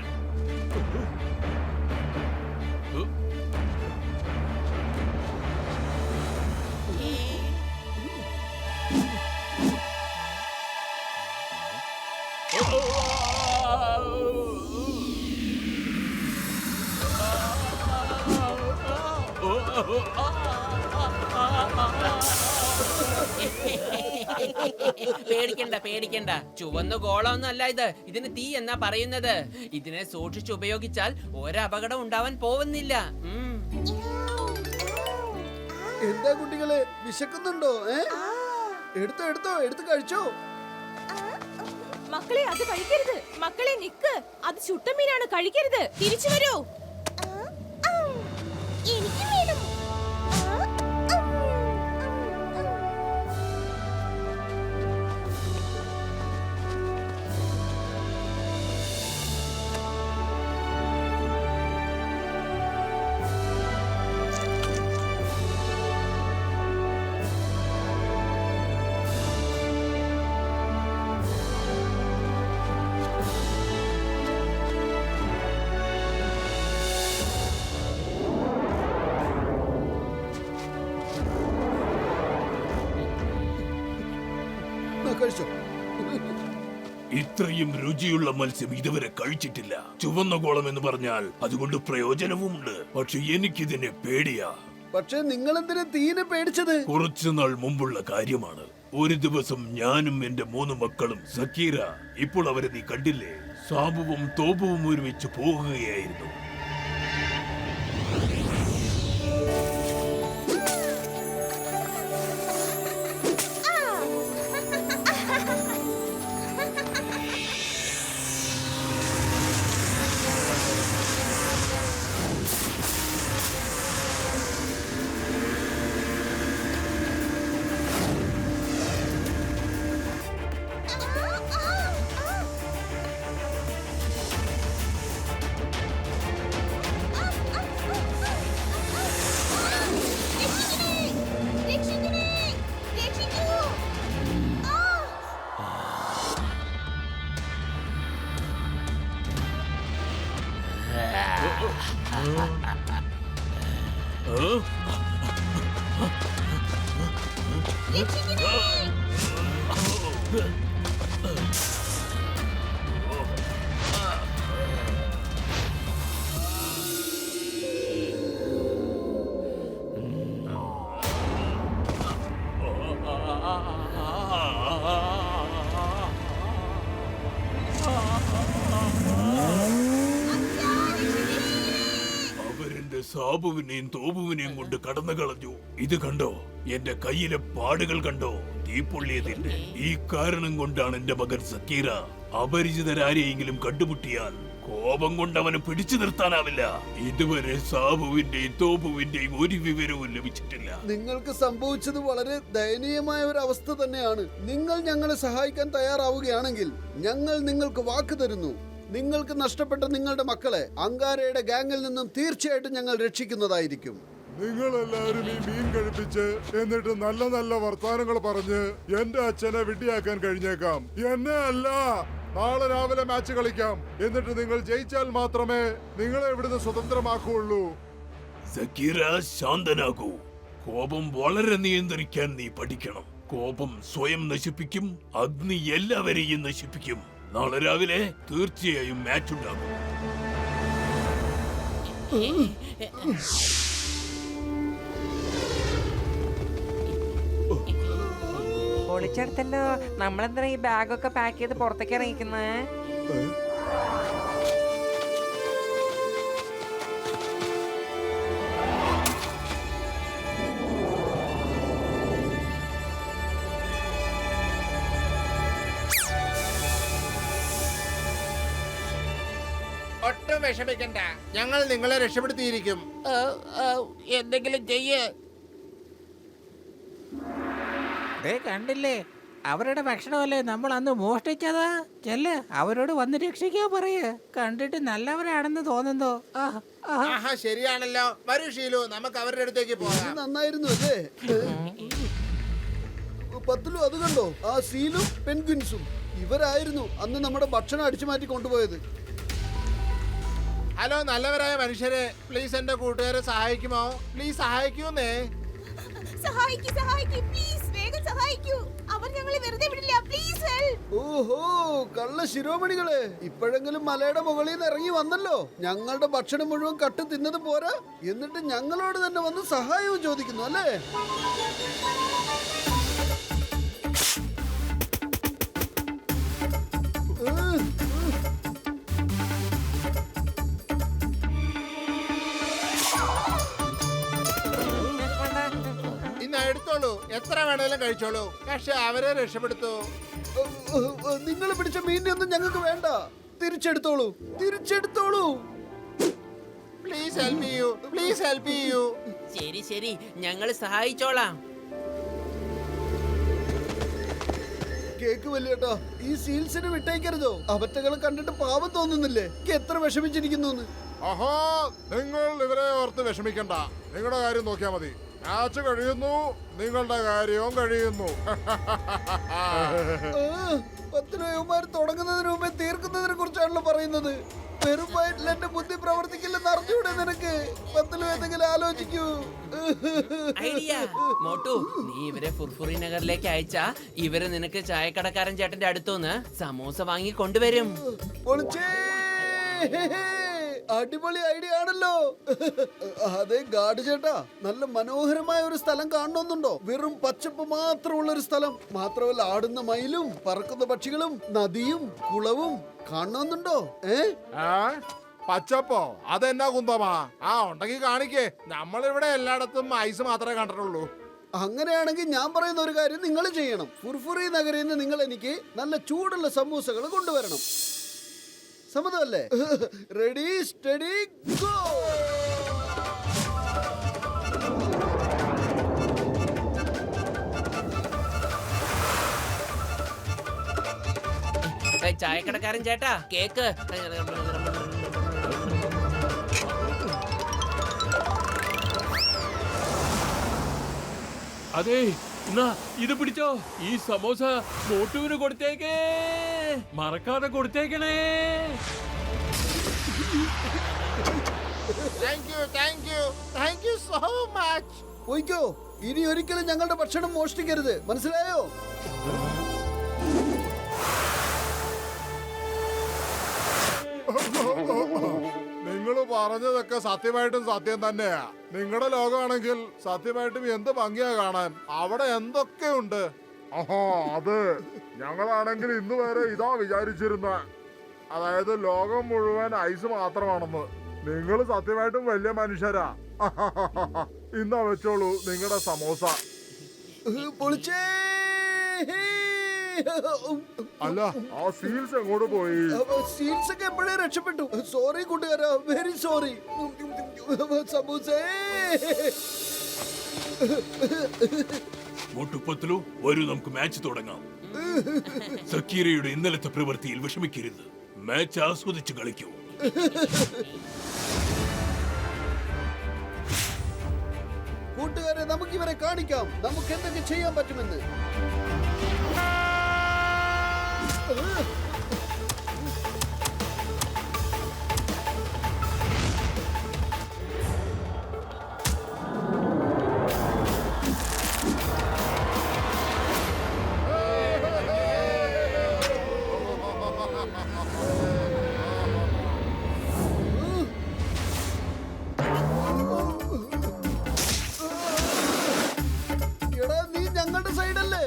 പേടിക്കണ്ട പേടിക്കണ്ട, ചുവന്ന ഗോളമൊന്നും അല്ല ഇത്. ഇതിന് തീ എന്നാ പറയുന്നത്. ഇതിനെ സൂക്ഷിച്ച് ഉപയോഗിച്ചാൽ ഒരപകടം ഉണ്ടാവാൻ പോകുന്നില്ല. എന്താ കുട്ടികളെ, വിശക്കുന്നുണ്ടോ? എടുത്തോ എടുത്തോ, എടുത്ത് കഴിച്ചോ. മക്കളെ അത് കഴിക്കരുത്. മക്കളെ നിക്ക്, അത് ചുട്ടമീനാണ്, കഴിക്കരുത്. തിരിച്ചു വരൂ. എനിക്ക് വേണം. കഴിച്ചോ. ഇത്രയും രുചിയുള്ള മത്സ്യം ഇതുവരെ കഴിച്ചിട്ടില്ല. ചുവന്ന ഗോളം എന്ന് പറഞ്ഞാൽ അതുകൊണ്ട് പ്രയോജനവുമുണ്ട്. പക്ഷെ എനിക്കിതിനെ പേടിയാ. പക്ഷെ നിങ്ങൾ എന്തിനാ തീനെ പേടിച്ചത്? കുറച്ചു നാൾ മുമ്പുള്ള കാര്യമാണ്. ഒരു ദിവസം ഞാനും എന്റെ 3 മക്കളും സക്കീറ, ഇപ്പോൾ അവരെ നീ കണ്ടില്ലേ, സാബുവും തോബുവും ഒരുമിച്ച് പോകുകയായിരുന്നു. സാബുവിനെയും തോബുവിനെയും കൊണ്ട് കടന്നു കളഞ്ഞു. ഇത് കണ്ടോ, എന്റെ കയ്യിലെ പാടുകൾ കണ്ടോ, തീപ്പൊള്ളിയതിന്റെ. ഈ കാരണം കൊണ്ടാണ് എന്റെ മകൻ സക്കീറ അപരിചിതരാരെയെങ്കിലും കണ്ടുമുട്ടിയാൽ കോപം കൊണ്ട് അവനെ പിടിച്ചു നിർത്താനാവില്ല. ഇതുവരെ സാബുവിന്റെയും തോബുവിന്റെയും ഒരു വിവരവും ലഭിച്ചിട്ടില്ല. നിങ്ങൾക്ക് സംഭവിച്ചത് വളരെ ദയനീയമായ ഒരു അവസ്ഥ തന്നെയാണ്. നിങ്ങൾ ഞങ്ങളെ സഹായിക്കാൻ തയ്യാറാവുകയാണെങ്കിൽ ഞങ്ങൾ നിങ്ങൾക്ക് വാക്ക് തരുന്നു, നിങ്ങൾക്ക് നഷ്ടപ്പെട്ട നിങ്ങളുടെ മക്കളെ അങ്കാരയുടെ ഗാങ്ങിൽ നിന്നും തീർച്ചയായിട്ടും ഞങ്ങൾ രക്ഷിക്കുന്നതായിരിക്കും. നിങ്ങൾ എല്ലാവരും ഈ മീൻ കഴിപ്പിച്ച് എന്നിട്ട് നല്ല നല്ല വർത്താനങ്ങൾ പറഞ്ഞ് എന്റെ അച്ഛനെ വിഡ്ഢിയാക്കാൻ കഴിഞ്ഞേക്കാം. എന്നെ അല്ല. നാളെ രാവിലെ മാച്ച് കളിക്കാം. എന്നിട്ട് നിങ്ങൾ ജയിച്ചാൽ മാത്രമേ നിങ്ങളെ ഇവിടുന്ന് സ്വതന്ത്രമാക്കുള്ളൂ. സക്കീറ, ശാന്തനാകൂ. കോപം വളരെ നിയന്ത്രിക്കാൻ നീ പഠിക്കണം. കോപം സ്വയം നശിപ്പിക്കും, അഗ്നി എല്ലാവരെയും നശിപ്പിക്കും. നാളെ രാവിലെ തീർച്ചയായും മാച്ച് ഉണ്ടാകും. പൊളിച്ചെടുത്തല്ലോ. നമ്മളെന്താ ഈ ബാഗൊക്കെ പാക്ക് ചെയ്ത് പുറത്തേക്ക് ഇറങ്ങിക്കുന്നത്? ഒട്ടും വിഷമിക്കണ്ട, ഞങ്ങൾ നിങ്ങളെ രക്ഷപ്പെടുത്തിയിരിക്കും. എന്തെങ്കിലും ചെയ്യേ. കണ്ടില്ലേ, അവരുടെ ഭക്ഷണമല്ലേ നമ്മൾ അന്ന് മോഷ്ടിച്ചത്. ചെല്ല്, അവരോട് വന്ന് രക്ഷിക്കാൻ പറയേ. കണ്ടിട്ട് നല്ലവരാണെന്ന് തോന്നുന്നു. ആഹാ, ശരിയാണല്ലോ. വരൂ ഷീലു, നമുക്ക് അവരുടെ അടുത്തേക്ക് പോകാം. നന്നായിരുന്നു അല്ലേ പത്തിലും? അത് കണ്ടോ, ആ സീലും പെൻഗ്വിൻസും ഇവരായിരുന്നു അന്ന് നമ്മുടെ ഭക്ഷണം അടിച്ചു മാറ്റി കൊണ്ടുപോയത്. ഹലോ നല്ലവരായ മനുഷ്യരെ, പ്ലീസ് എന്റെ കൂട്ടുകാരെ സഹായിക്കുമോ? പ്ലീസ് സഹായിക്കൂന്നേ. ഓഹോ, കള്ള ശിരോമണികളെ, ഇപ്പോഴെങ്കിലും മലയുടെ മുകളിൽ നിന്ന് ഇറങ്ങി വന്നല്ലോ. ഞങ്ങളുടെ ഭക്ഷണം മുഴുവൻ കട്ട് തിന്നത് പോരാ, എന്നിട്ട് ഞങ്ങളോട് തന്നെ വന്ന് സഹായവും ചോദിക്കുന്നു അല്ലേ? ഇന്ന് എടുത്തോളൂ, എത്ര വേണേലും കഴിച്ചോളൂ, പക്ഷെ അവരെ രക്ഷപ്പെടുത്തൂ. നിങ്ങൾ പിടിച്ച മീനിനെ ഒന്നും ഞങ്ങൾക്ക് വേണ്ട. തിരിച്ചെടുത്തോളൂ, തിരിച്ചെടുത്തോളൂ. പ്ലീസ് ഹെൽപ്പ് ചെയ്യൂ, പ്ലീസ് ഹെൽപ്പ് ചെയ്യൂ. ശരി ശരി, ഞങ്ങൾ സഹായിച്ചോളാം. കേക്ക് വലിയേട്ടാ, ഈ സീൽസിന് വിട്ടേക്കരുതോ. അവറ്റകളെ കണ്ടിട്ട് പാവം തോന്നുന്നില്ലേ? എത്ര വിഷമിച്ചിരിക്കുന്നു. അഹോ, നിങ്ങൾ ഇവരെ ഓർത്ത് വിഷമിക്കണ്ട. നിങ്ങളുടെ കാര്യം നോക്കിയാ മതി. മാച്ച് കഴിയുന്നു, നിങ്ങളുടെ കാര്യവും കഴിയുന്നു. പത്തിനോയന്മാർ തുടങ്ങുന്നതിന് മുമ്പേ തീർക്കുന്നതിനെ കുറിച്ചാണല്ലോ പറയുന്നത്. വെറും വയറ്റിൽ എന്റെ ബുദ്ധി പ്രവർത്തിക്കില്ലെന്ന് അറിഞ്ഞൂടെ നിനക്ക്? പത്തിലും എന്തെങ്കിലും ആലോചിക്കൂ. ഐഡിയ. മോട്ടു, നീ ഇവരെ ഫുർഫുറി നഗറിലേക്ക് അയച്ചാ ഇവര് നിനക്ക് ചായക്കടക്കാരൻ ചേട്ടന്റെ അടുത്തുനിന്ന് സമൂസ വാങ്ങി കൊണ്ടുവരും. അടിപൊളി ഐഡിയ ആണല്ലോ. അതെ ഗാഡ് ചേട്ടാ, നല്ല മനോഹരമായ ഒരു സ്ഥലം കാണണമെന്നുണ്ടോ? വെറും പച്ചപ്പ് മാത്രമുള്ള ഒരു സ്ഥലം. മാത്രമല്ല, ആടുന്ന മയിലും പറക്കുന്ന പക്ഷികളും നദിയും കുളവും കാണണമെന്നുണ്ടോ? പച്ചപ്പോ? അതെന്നാ കുന്തമാ? ഉണ്ടെങ്കിൽ കാണിക്കേ. നമ്മളിവിടെ എല്ലായിടത്തും ഐസ് മാത്രമേ കണ്ടിട്ടുള്ളൂ. അങ്ങനെയാണെങ്കിൽ ഞാൻ പറയുന്ന ഒരു കാര്യം നിങ്ങൾ ചെയ്യണം. ഫുർഫുറി നഗരിൽ നിന്ന് നിങ്ങൾ എനിക്ക് നല്ല ചൂടുള്ള സമൂസകൾ കൊണ്ടുവരണം. സമ്മതമല്ലേ? Ready steady go. ചായക്കടക്കാരൻ ചേട്ടാ, കേക്ക്. അതെ, എന്നാ ഇത് പിടിച്ചോ. ഈ സമോസ മോട്ടുവിന് കൊടുത്തേക്കേ, മറക്കാതെ കൊടുത്തേക്കണേ. Thank you so much. പോയിക്കോ, ഇനി ഒരിക്കലും ഞങ്ങളുടെ ഭക്ഷണം മോഷ്ടിക്കരുത്, മനസ്സിലായോ? നിങ്ങൾ പറഞ്ഞതൊക്കെ സത്യമായിട്ടും സത്യം തന്നെയാ. നിങ്ങളുടെ ലോകമാണെങ്കിൽ സത്യമായിട്ടും എന്ത് ഭംഗിയാ കാണാൻ. അവിടെ എന്തൊക്കെയുണ്ട്. അത് ഞങ്ങളാണെങ്കിൽ ഇന്ന് വരെ ഇതാ വിചാരിച്ചിരുന്ന, അതായത് ലോകം മുഴുവൻ ഐസ് മാത്രമാണെന്ന്. നിങ്ങൾ സത്യമായിട്ടും വലിയ മനുഷ്യരാ. ഇന്നാ വെച്ചോളൂ നിങ്ങളുടെ സമോസ. പൊളിച്ചേ. അല്ല, ആ സീൽസ് എങ്ങോട്ട് പോയി? സീൽസ് ഒക്കെ എപ്പോഴേ രക്ഷപ്പെട്ടു. സോറി കൂട്ടുകാരാ, വെരി സോറി. സമൂസേ. മോട്ടുപത്ലു, വരൂ നമുക്ക് മാച്ച് തുടങ്ങാം. സക്കീരയുടെ ഇന്നലത്തെ പ്രവൃത്തിയിൽ വിഷമിക്കരുത്. മാച്ച് ആസ്വദിച്ച് കളിക്കൂ. കൂട്ടുകാരെ, നമുക്ക് ഇവരെ കാണിക്കാം നമുക്ക് എന്തൊക്കെ ചെയ്യാൻ പറ്റുമെന്ന്. എടാ നീ ഞങ്ങളുടെ സൈഡല്ലേ?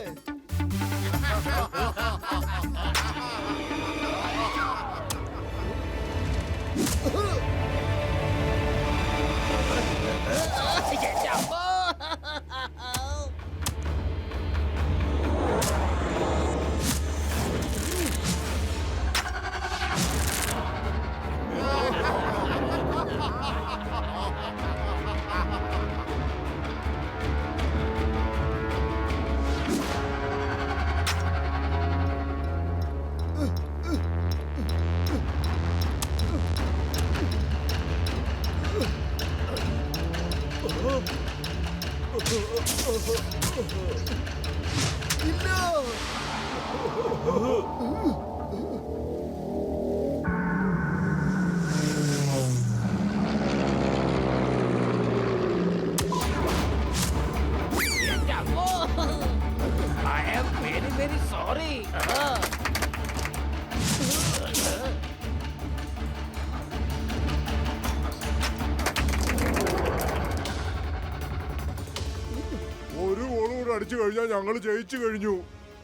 ഒരു ഗോൾ കൂടെ അടിച്ചു കഴിഞ്ഞാൽ ഞങ്ങൾ ജയിച്ചു കഴിഞ്ഞു.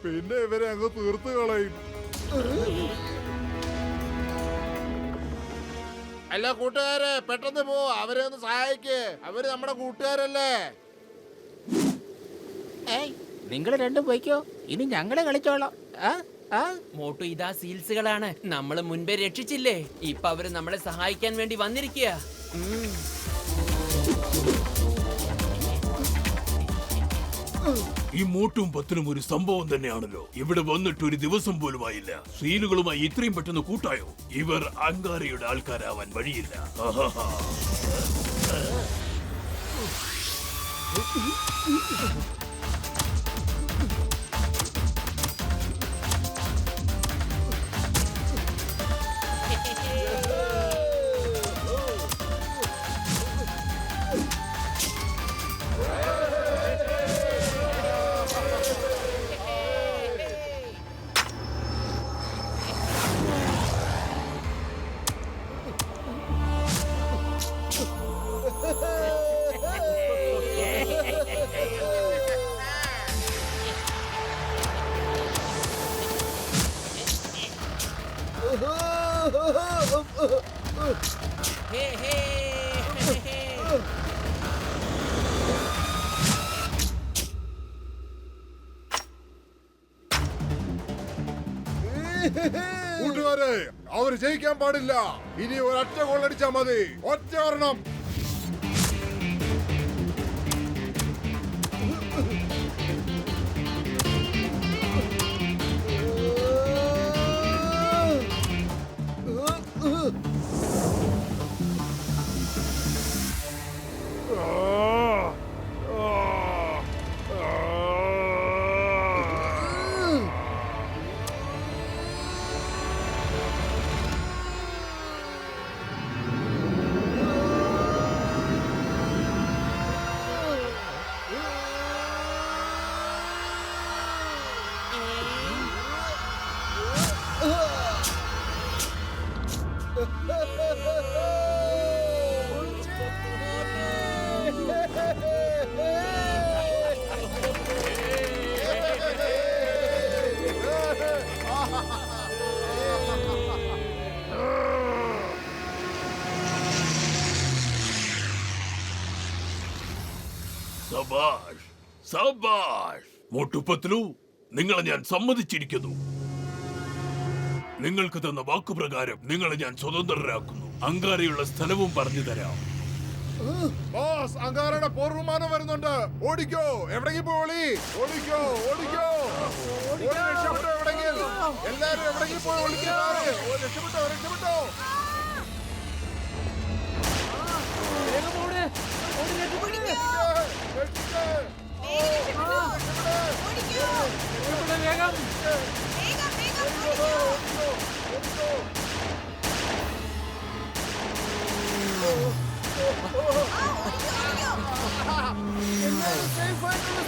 പിന്നെ ഇവരെ അങ്ങ് തീർത്ത് കളയും. അല്ല കൂട്ടുകാരെ, പെട്ടെന്ന് പോ, അവരെ ഒന്ന് സഹായിക്കേ. അവര് നമ്മുടെ കൂട്ടുകാരല്ലേ. ഏയ് നിങ്ങൾ രണ്ടും പോയിക്കോ, ഇനി ഞങ്ങളെ കളിച്ചോളാം. മോട്ടു, ഇതാ സീൽസുകളാണ്. നമ്മള് മുൻപേ രക്ഷിച്ചില്ലേ? ഇപ്പൊ അവര് നമ്മളെ സഹായിക്കാൻ വേണ്ടി വന്നിരിക്കുക. ഈ മോട്ടും പത്തിനും ഒരു സംഭവം തന്നെയാണല്ലോ. ഇവിടെ വന്നിട്ട് ഒരു ദിവസം പോലും ആയില്ല. സീലുകളുമായി ഇത്രയും പെട്ടെന്ന് കൂട്ടായോ? ഇവർ അങ്കാരയുടെ ആൾക്കാരാവാൻ വഴിയില്ല. ആഹാഹാ. കൂട്ടുകാരെ, അവര് ജയിക്കാൻ പാടില്ല. ഇനി ഒരൊറ്റ ഗോൾ അടിച്ചാൽ മതി. ഒറ്റ ഒരെണ്ണം. സബാഷ്, സബാഷ്. മോട്ടുപത്ലു, നിങ്ങളെ ഞാൻ സമ്മതിച്ചിരിക്കുന്നു. നിങ്ങൾക്ക് തന്ന വാക്കുപ്രകാരം നിങ്ങളെ ഞാൻ സ്വതന്ത്രരാക്കുന്നു. അങ്കാരയുള്ള സ്ഥലവും പറഞ്ഞു തരാം. ബോസ്, അങ്കാരയുടെ പോർവിമാനം വരുന്നുണ്ട്. ഓടിക്കോ, എവിടേക്ക് പോളി? ഓടിക്കോ, ഓടിക്കോ. രക്ഷപ്പെട്ടോ എവിടെയെങ്കിലും. എല്ലാരും എവിടേക്ക് പോയി ഒളിക്കാറ്. രക്ഷപ്പെട്ടോ, രക്ഷപ്പെട്ടോ.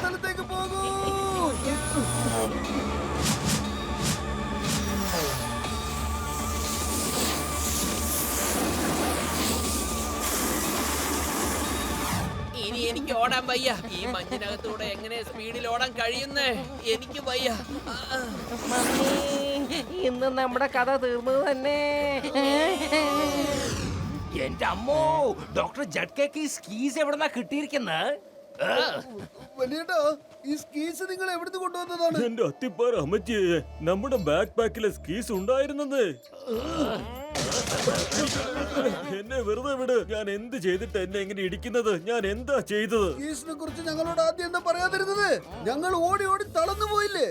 സ്ഥലത്തേക്ക് പോകൂ. എനിക്ക് ഓടാൻ വയ്യ. ഈ മഞ്ഞിനകത്തൂടെ എങ്ങനെ സ്പീഡിൽ ഓടാൻ കഴിയുന്നേ? എനിക്ക് വയ്യ. ഇന്ന് നമ്മുടെ കഥ തീർന്നത് തന്നെ. എന്റെ അമ്മോ, ഡോക്ടർ ജഡ്കേക്ക് ഈ സ്കീസ് എവിടെന്നാ കിട്ടിയിരിക്കുന്നത്? വലിയേട്ടാ, ഈ സ്കീസ് നിങ്ങൾ എവിടുന്ന് കൊണ്ടുവന്നതാണ്? എന്റെ അത്തിപ്പാറ അമ്മച്ചിയെ, നമ്മുടെ ബാക്ക് പാക്കിലെ സ്കീസ് ഉണ്ടായിരുന്നത്. എന്നെ വെറുതെ വിട്. ഞാൻ എന്ത് ചെയ്തിട്ട് എന്നെ എങ്ങനെ ഇടിക്കുന്നത്? ഞാൻ എന്താ ചെയ്തത്? സ്കീസിനെ കുറിച്ച് ഞങ്ങളോട് ആദ്യം എന്താ പറയാതിരുന്നത്? ഞങ്ങൾ ഓടി ഓടി തളർന്നു പോയില്ലേ?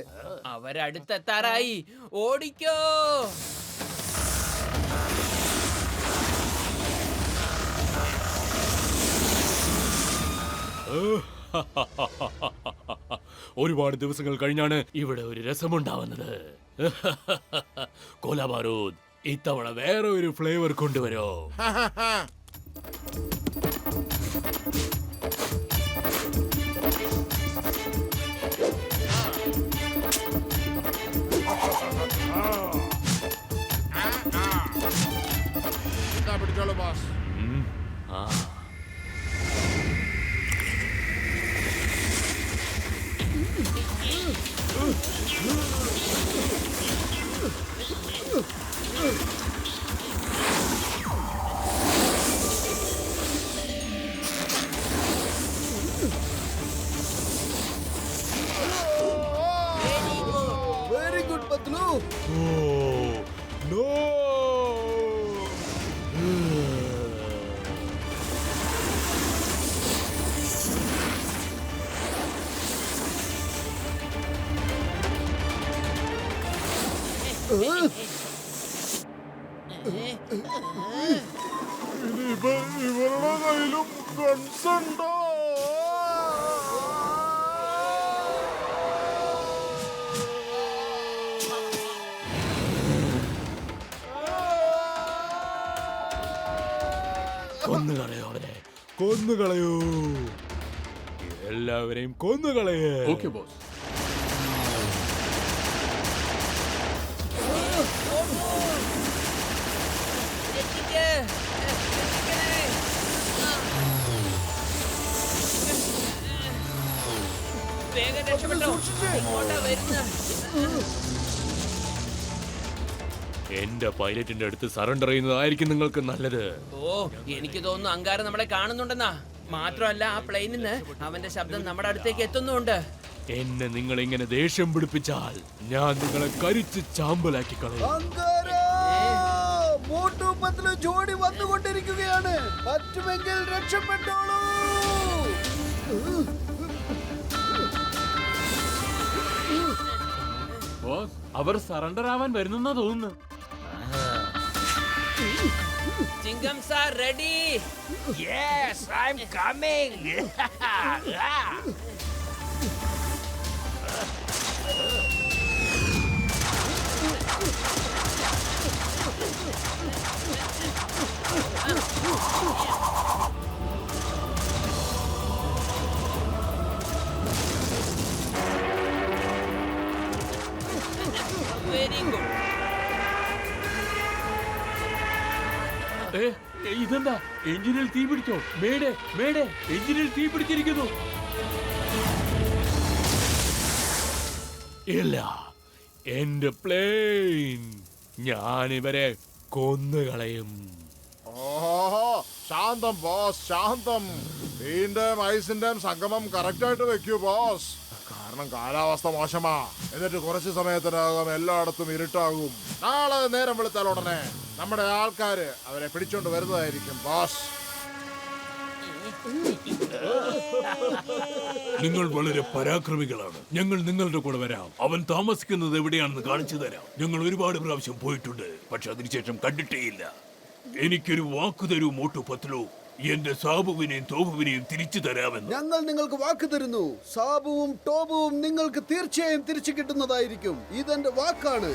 അവരടുത്തെത്താറായി. ഓടിക്കോ. ഒരുപാട് ദിവസങ്ങൾ കഴിഞ്ഞാണ് ഇവിടെ ഒരു രസമുണ്ടാവുന്നത്. കോലാബാരൂദ്, ഇത്തവണ വേറെ ഒരു ഫ്ലേവർ കൊണ്ടുവരോ? പിടിച്ചോളൂ boss. Very good Patlu. No! ഇവരുടെ കയ്യിലും ഗൺസ് ഉണ്ടോ? കൊന്നുകളയോ അവനെ, കൊന്നുകളയോ, എല്ലാവരെയും കൊന്നുകളയേ. Okay boss. വേഗം രക്ഷപ്പെട്ടോ. ഇങ്ങോട്ടാ വരുന്നത്. എന്റെ പൈലറ്റിന്റെ അടുത്ത് സറണ്ടർ ചെയ്യുന്നതായിരിക്കും നിങ്ങൾക്ക് നല്ലത്. ഓ, എനിക്ക് തോന്നുന്നു അങ്കാരം നമ്മളെ കാണുന്നുണ്ടെന്നാ. മാത്രമല്ല, ആ പ്ലെയിനിന്ന് അവന്റെ ശബ്ദം നമ്മുടെ അടുത്തേക്ക് എത്തുന്നുണ്ട്. എന്നെ നിങ്ങൾ ഇങ്ങനെ ദേഷ്യം പിടിപ്പിച്ചാൽ ഞാൻ നിങ്ങളെ കരിച്ച് ചാമ്പലാക്കി കളയും. അങ്കാരാ! മോട്ടു പത്ലു ജോഡി വന്നുകൊണ്ടിരിക്കുകയാണ്. പറ്റുമെങ്കിൽ രക്ഷപ്പെട്ടോളൂ. ബോസ്, അവർ സറണ്ടർ ആവാൻ വരുന്നെന്നാ തോന്നുന്നു. Chingum sir ready. Yes, I am coming. Very good. ഇതെന്താ? എഞ്ചിനിൽ തീ പിടിച്ചോ? മേടെ മേടെ, എഞ്ചിനിൽ തീ പിടിച്ചിരിക്കുന്നു. ഇല്ല, എന്റെ പ്ലെയിൻ, ഞാനിവരെ കൊന്നുകളയും. ഓഹോ, ശാന്തം ബോസ്, ശാന്തം. തീന്റെയും ഐസിന്റെയും സംഗമം കറക്റ്റ് ആയിട്ട് വെക്കൂ ബോസ്. കാരണം കാലാവസ്ഥ മോശമാ. എന്നിട്ട് കുറച്ച് സമയത്തിനകം എല്ലായിടത്തും ഇരുട്ടാകും. നാളെ നേരം വെളുത്താൽ ഉടനെ നമ്മുടെ ആൾക്കാര് അവരെ പിടിച്ചോണ്ട് വരുന്നതായിരിക്കും ബോസ്. നിങ്ങൾ വളരെ പരാക്രമികളാണ്. ഞങ്ങൾ നിങ്ങളുടെ കൂടെ വരാം. അവൻ താമസിക്കുന്നത് എവിടെയാണെന്ന് കാണിച്ചു തരാം. ഞങ്ങൾ ഒരുപാട് പ്രാവശ്യം പോയിട്ടുണ്ട്, പക്ഷെ അതിനുശേഷം കണ്ടിട്ടേയില്ല. എനിക്കൊരു വാക്കു തരൂ മോട്ടു പത്ലു. എന്റെ സാബുവിനെയും തോബുവിനെയും തിരിച്ചു തരാമെന്ന്. ഞങ്ങൾ നിങ്ങൾക്ക് വാക്ക് തരുന്നു. സാബുവും ടോബുവും നിങ്ങൾക്ക് തീർച്ചയായും തിരിച്ചു കിട്ടുന്നതായിരിക്കും. ഇതെന്റെ വാക്കാണ്.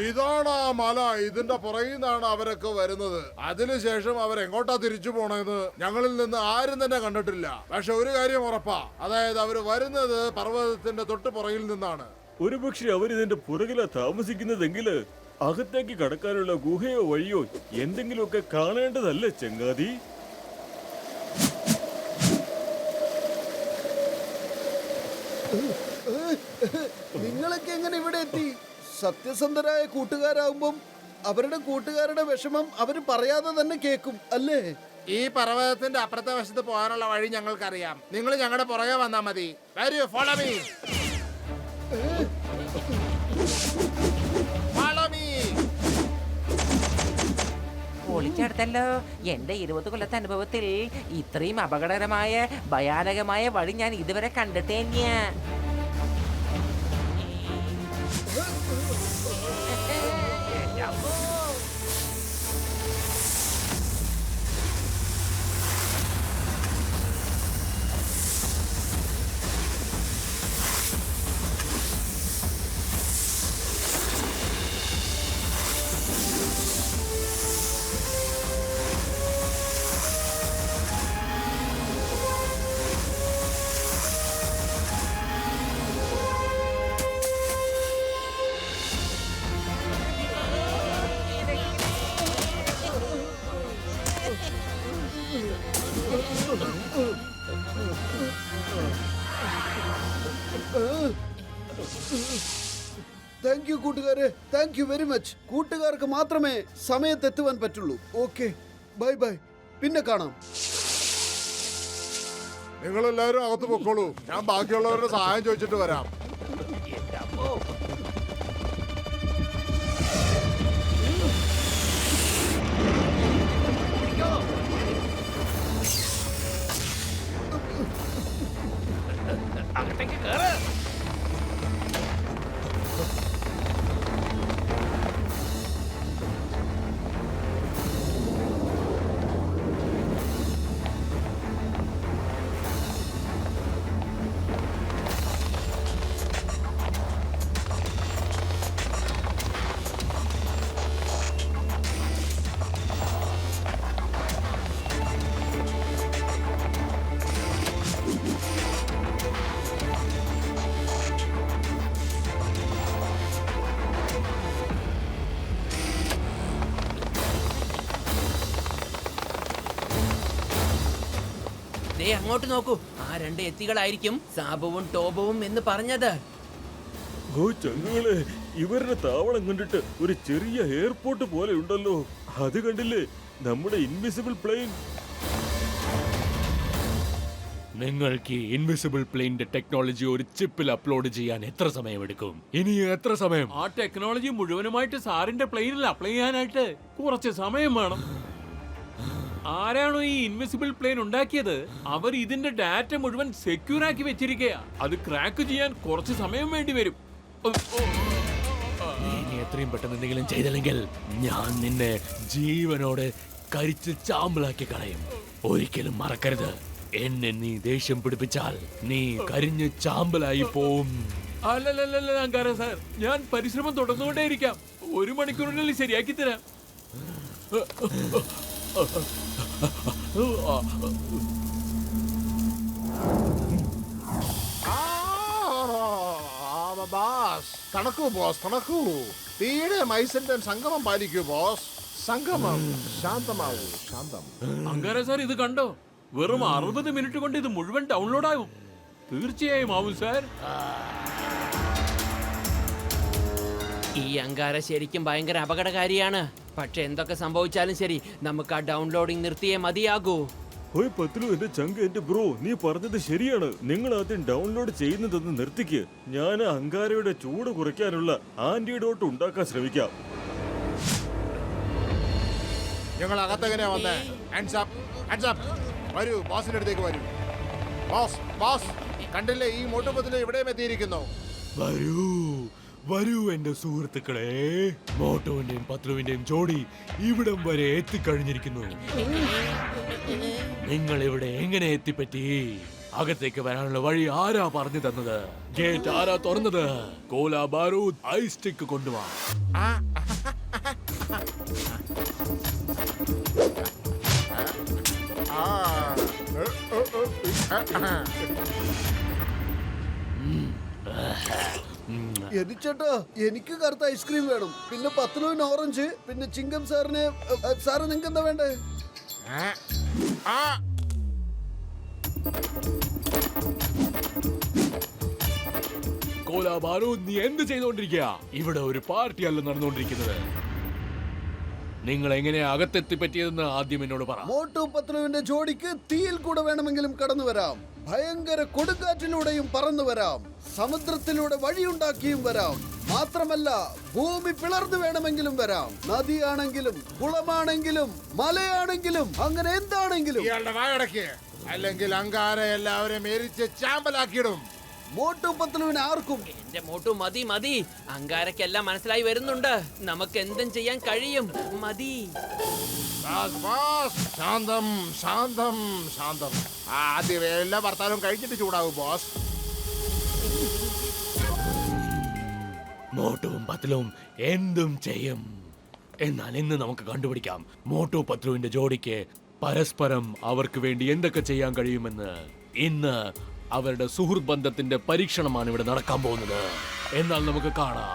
ഇതാണ് ആ മല. ഇതിന്റെ പുറകിൽ നിന്നാണ് അവരൊക്കെ വരുന്നത്. അതിനുശേഷം അവരെങ്ങോട്ടാ തിരിച്ചു പോണെന്ന് ഞങ്ങളിൽ നിന്ന് ആരും തന്നെ കണ്ടിട്ടില്ല. പക്ഷെ ഒരു കാര്യം ഉറപ്പാ, അതായത് അവര് വരുന്നത് പർവ്വതത്തിന്റെ തൊട്ട് പുറകിൽ നിന്നാണ്. ഒരുപക്ഷെ അവരിതിന്റെ പുറകിലാ താമസിക്കുന്നതെങ്കില് അകത്തേക്ക് കടക്കാനുള്ള ഗുഹയോ വഴിയോ എന്തെങ്കിലുമൊക്കെ കാണേണ്ടതല്ലേ ചങ്ങാതി? നിങ്ങളൊക്കെ എങ്ങനെ ഇവിടെ എത്തി? സത്യസന്ധരായ കൂട്ടുകാരാകുമ്പം അവരുടെ കൂട്ടുകാരുടെ വിഷമം അവര് പറയാതെ തന്നെ കേൾക്കും അല്ലേ? ഈ പർവ്വതത്തിന്റെ അപ്പുറത്തെ വശത്ത് പോകാനുള്ള വഴി ഞങ്ങൾക്കറിയാം. നിങ്ങൾ ഞങ്ങളുടെ പുറകെ വന്നാ മതി. വരൂ, ഫോളോ മീ. Follow me. പൊളിച്ചെടുത്തല്ലോ. എന്റെ 20 കൊല്ലത്തെ അനുഭവത്തിൽ ഇത്രയും അപകടകരമായ ഭയാനകമായ വഴി ഞാൻ ഇതുവരെ കണ്ടിട്ടേ തന്നെയാ. താങ്ക് യു കൂട്ടുകാരെ, താങ്ക് യു വെരി മച്ച്. കൂട്ടുകാർക്ക് മാത്രമേ സമയത്തെത്തുവാൻ പറ്റുള്ളൂ. ഓക്കെ, ബൈ ബൈ, പിന്നെ കാണാം. നിങ്ങളെല്ലാവരും അകത്ത് പൊക്കോളൂ. ഞാൻ ബാക്കിയുള്ളവരുടെ സഹായം ചോദിച്ചിട്ട് വരാം. അകത്തേക്ക് കേറ്. ദേ അങ്ങോട്ട് നോക്കൂ. ആ 2 എത്തികളായിരിക്കും സാബുവും ടോബവും എന്ന് പറഞ്ഞത്. ഓ ചങ്ങുകളെ, ഇവരുടെ താവളം കണ്ടിട്ട് ഒരു ചെറിയ എയർപോർട്ട് പോലെ ഉണ്ടല്ലോ. അത് കണ്ടില്ലേ, നമ്മുടെ ഇൻവിസിബിൾ പ്ലെയിൻ. നിങ്ങൾക്ക് ഇൻവിസിബിൾ പ്ലെയിനിന്റെ ടെക്നോളജി ഒരു ചിപ്പിൽ അപ്ലോഡ് ചെയ്യാൻ എത്ര സമയമെടുക്കും? ഇനി എത്ര സമയം? ആ ടെക്നോളജി മുഴുവനുമായിട്ട് സാറിന്റെ പ്ലെയിനിൽ അപ്ലൈ ചെയ്യാനായിട്ട് കുറച്ച് സമയം വേണം. ആരാണോ ഈ ഇൻവിസിബിൾ പ്ലെയിൻ ഉണ്ടാക്കിയത്, അവർ ഇതിന്റെ ഡാറ്റ മുഴുവൻ സെക്യൂർ ആക്കി വെച്ചിരിക്കുക. അത് ക്രാക്ക് ചെയ്യാൻ കുറച്ച് സമയം വേണ്ടി വരും. ഇനി എത്രയും പെട്ടെന്ന് എന്തെങ്കിലും ചെയ്തില്ലെങ്കിൽ ഞാൻ നിന്നെ ജീവനോടെ കരിച്ച് ചാമ്പലാക്കി കളയും. ഒരിക്കലും മറക്കരുത്, എന്നെ നീ ദേഷ്യം പിടിപ്പിച്ചാൽ നീ കരിഞ്ഞ് ചാമ്പലായി പോവും. അല്ലല്ലല്ല അങ്കാര സാർ, ഞാൻ പരിശ്രമം തുടർന്നുകൊണ്ടേയിരിക്കാം. 1 മണിക്കൂറിനുള്ളിൽ ശരിയാക്കി തരാം. Boss thank you, boss thank you. തീയുടെ മൈസിന്റെ സംഗമം പാലിക്കൂ ബോസ്. സംഗമം. ശാന്തമാവൂ, ശാന്തം. അങ്കാര സാർ, ഇത് കണ്ടോ? വെറും 60 മിനിറ്റ് കൊണ്ട് ഇത് മുഴുവൻ ഡൗൺലോഡ് ആവും. തീർച്ചയായും ആവും സാർ. ഈ അങ്കാര ശരിക്കും ഭയങ്കര അപകടകാരിയാണ്. പക്ഷെ എന്തൊക്കെ സംഭവിച്ചാലും ശരി, നമുക്ക് ആ ഡൗൺലോഡിംഗ് നിർത്തിയേ മതിയാകൂ. ഓയ് പത്ലു, എന്റെ ചങ്ക്, എന്റെ ബ്രോ, നീ പറഞ്ഞത് ശരിയാണ്. നിങ്ങൾ ആദ്യം ഡൗൺലോഡ് ചെയ്യുന്നതെന്ന് നിർത്തിക്ക്. ഞാൻ അങ്കാരയുടെ ചൂട് കുറയ്ക്കാനുള്ള ആന്റിഡോട്ട് ഉണ്ടാക്കാൻ ശ്രമിക്കാം. ഞങ്ങൾ അകത്തെങ്ങനെയാ വന്നേ? Hands up, hands up. വരൂ, ബോസിന്റെ അടുത്തേക്ക് വരൂ. ബോസ്, ബോസ് കണ്ടില്ലേ, ഈ മോട്ടുപത്തിൽ ഇവിടെയും എത്തിയിരിക്കുന്നു. വരൂ വരൂ എന്റെ സുഹൃത്തുക്കളെ, മോട്ടോവിന്റെയും പത്ലുവിന്റെയും ജോഡി ഇവിടം വരെ എത്തിക്കഴിഞ്ഞിരിക്കുന്നു. നിങ്ങൾ ഇവിടെ എങ്ങനെ എത്തിപ്പറ്റി? അകത്തേക്ക് വരാനുള്ള വഴി ആരാ പറഞ്ഞു തന്നത്? ഗേറ്റ് ആരാ തുറന്നത്? കോല ബാരൂദ് ഐസ് സ്റ്റിക്ക് കൊണ്ടുവാ. ചേട്ടാ എനിക്ക് കറുത്ത ഐസ്ക്രീം വേണം, പിന്നെ പത്തലുവിന് ഓറഞ്ച്, പിന്നെ ചിങ്കം സാറിന് സാറ് നിങ്ങൾക്ക് എന്താ വേണ്ടേ? കോല ബാരൂദ്, നീ എന്ത് ചെയ്തോണ്ടിരിക്കുക? ഇവിടെ ഒരു പാർട്ടിയല്ല നടന്നുകൊണ്ടിരിക്കുന്നത്. നിങ്ങൾ എങ്ങനെയാ അകത്തെത്തി പറ്റിയതെന്ന് ആദ്യം എന്നോട് പറ. മോട്ടു പത്ലുവിന്റെ ജോഡിക്ക് തീയിൽ കൂടെ വേണമെങ്കിലും കടന്നു വരാം, ഭയങ്കര കൊടുങ്കാറ്റിലൂടെയും പറന്നു വരാം, സമുദ്രത്തിലൂടെ വഴിയുണ്ടാക്കിയും വരാം. മാത്രമല്ല ഭൂമി പിളർന്നു വേണമെങ്കിലും വരാം. നദിയാണെങ്കിലും കുളമാണെങ്കിലും മലയാണെങ്കിലും അങ്ങനെ എന്താണെങ്കിലും. ഇയാളുടെ വായടക്ക്, അല്ലെങ്കിൽ അങ്കാര എല്ലാവരും എരിച്ച് ചാമ്പലാക്കിയിടും. മോട്ടു പത്ലുവിന് ആർക്കും. എന്റെ മോട്ടു മതി മതി, അങ്കാരക്കെല്ലാം മനസ്സിലായി വരുന്നുണ്ട്. നമുക്ക് എന്തും ചെയ്യാൻ കഴിയും. മതി. ശാന്തം ശാന്തം ശാന്തം. ആദ്യം എല്ലാ ഭർത്താവും കഴിച്ചിട്ട് ചൂടാവും ബോസ്. മോട്ടുവും പത്ലുവും എന്തും ചെയ്യും. എന്നാൽ ഇന്ന് നമുക്ക് കണ്ടുപിടിക്കാം മോട്ടു പത്ലുവിന്റെ ജോഡിക്ക് പരസ്പരം അവർക്ക് വേണ്ടി എന്തൊക്കെ ചെയ്യാൻ കഴിയുമെന്ന്. ഇന്ന് അവരുടെ സുഹൃത്ത് ബന്ധത്തിന്റെ പരീക്ഷണമാണ് ഇവിടെ നടക്കാൻ പോകുന്നത്. എന്നാൽ നമുക്ക് കാണാം.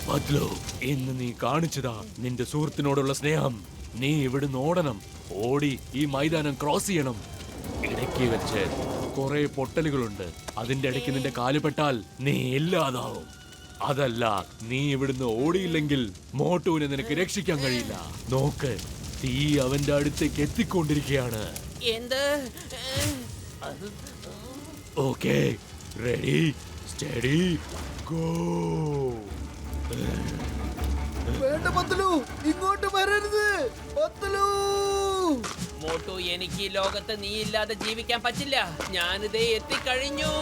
പത്ലു, ഇന്ന് നീ കാണിച്ചതാ നിന്റെ സുഹൃത്തിനോടുള്ള സ്നേഹം. നീ ഇവിടുന്ന് ഓടണം, ഓടി ഈ മൈതാനം ക്രോസ് ചെയ്യണം. ഇടയ്ക്ക് വെച്ച് കുറെ പൊട്ടലുകളുണ്ട്, അതിന്റെ ഇടയ്ക്ക് നിന്റെ കാലുപെട്ടാൽ നീ ഇല്ലാതാവും. അതല്ല, നീ ഇവിടുന്ന് ഓടിയില്ലെങ്കിൽ മോട്ടുവിനെ നിനക്ക് രക്ഷിക്കാൻ കഴിയില്ല. നോക്ക്, തീ അവന്റെ അടുത്തേക്ക് എത്തിക്കൊണ്ടിരിക്കുകയാണ്. എന്ത്? Okay, ready, steady, go. വേണ്ട പത്ലു, ഇങ്ങോട്ട് വരരുത് പത്ലു. മോട്ടു, എനിക്ക് ഈ ലോകത്ത് നീ ഇല്ലാതെ ജീവിക്കാൻ പറ്റില്ല. ഞാനിതേ എത്തിക്കഴിഞ്ഞു.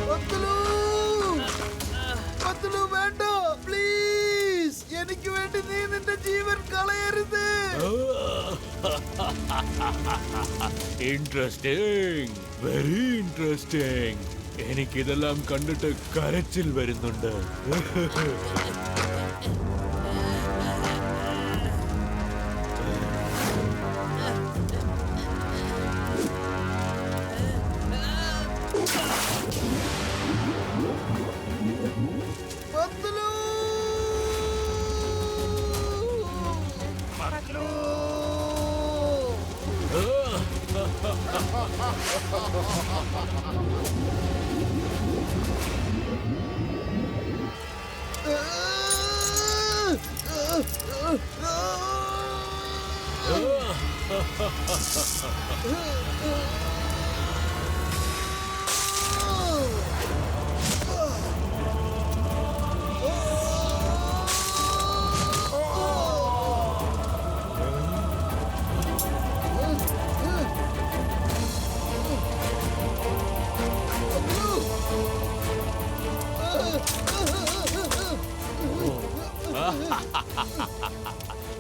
പത്ലു, പത്ലു വേണ്ട, പ്ലീസ്. എനിക്ക് വേണ്ടി നീ നിന്റെ ജീവൻ കളയരുത്. Interesting, very interesting. എനിക്കിതെല്ലാം കണ്ടിട്ട് കരച്ചിൽ വരുന്നുണ്ട്. പത്ലു,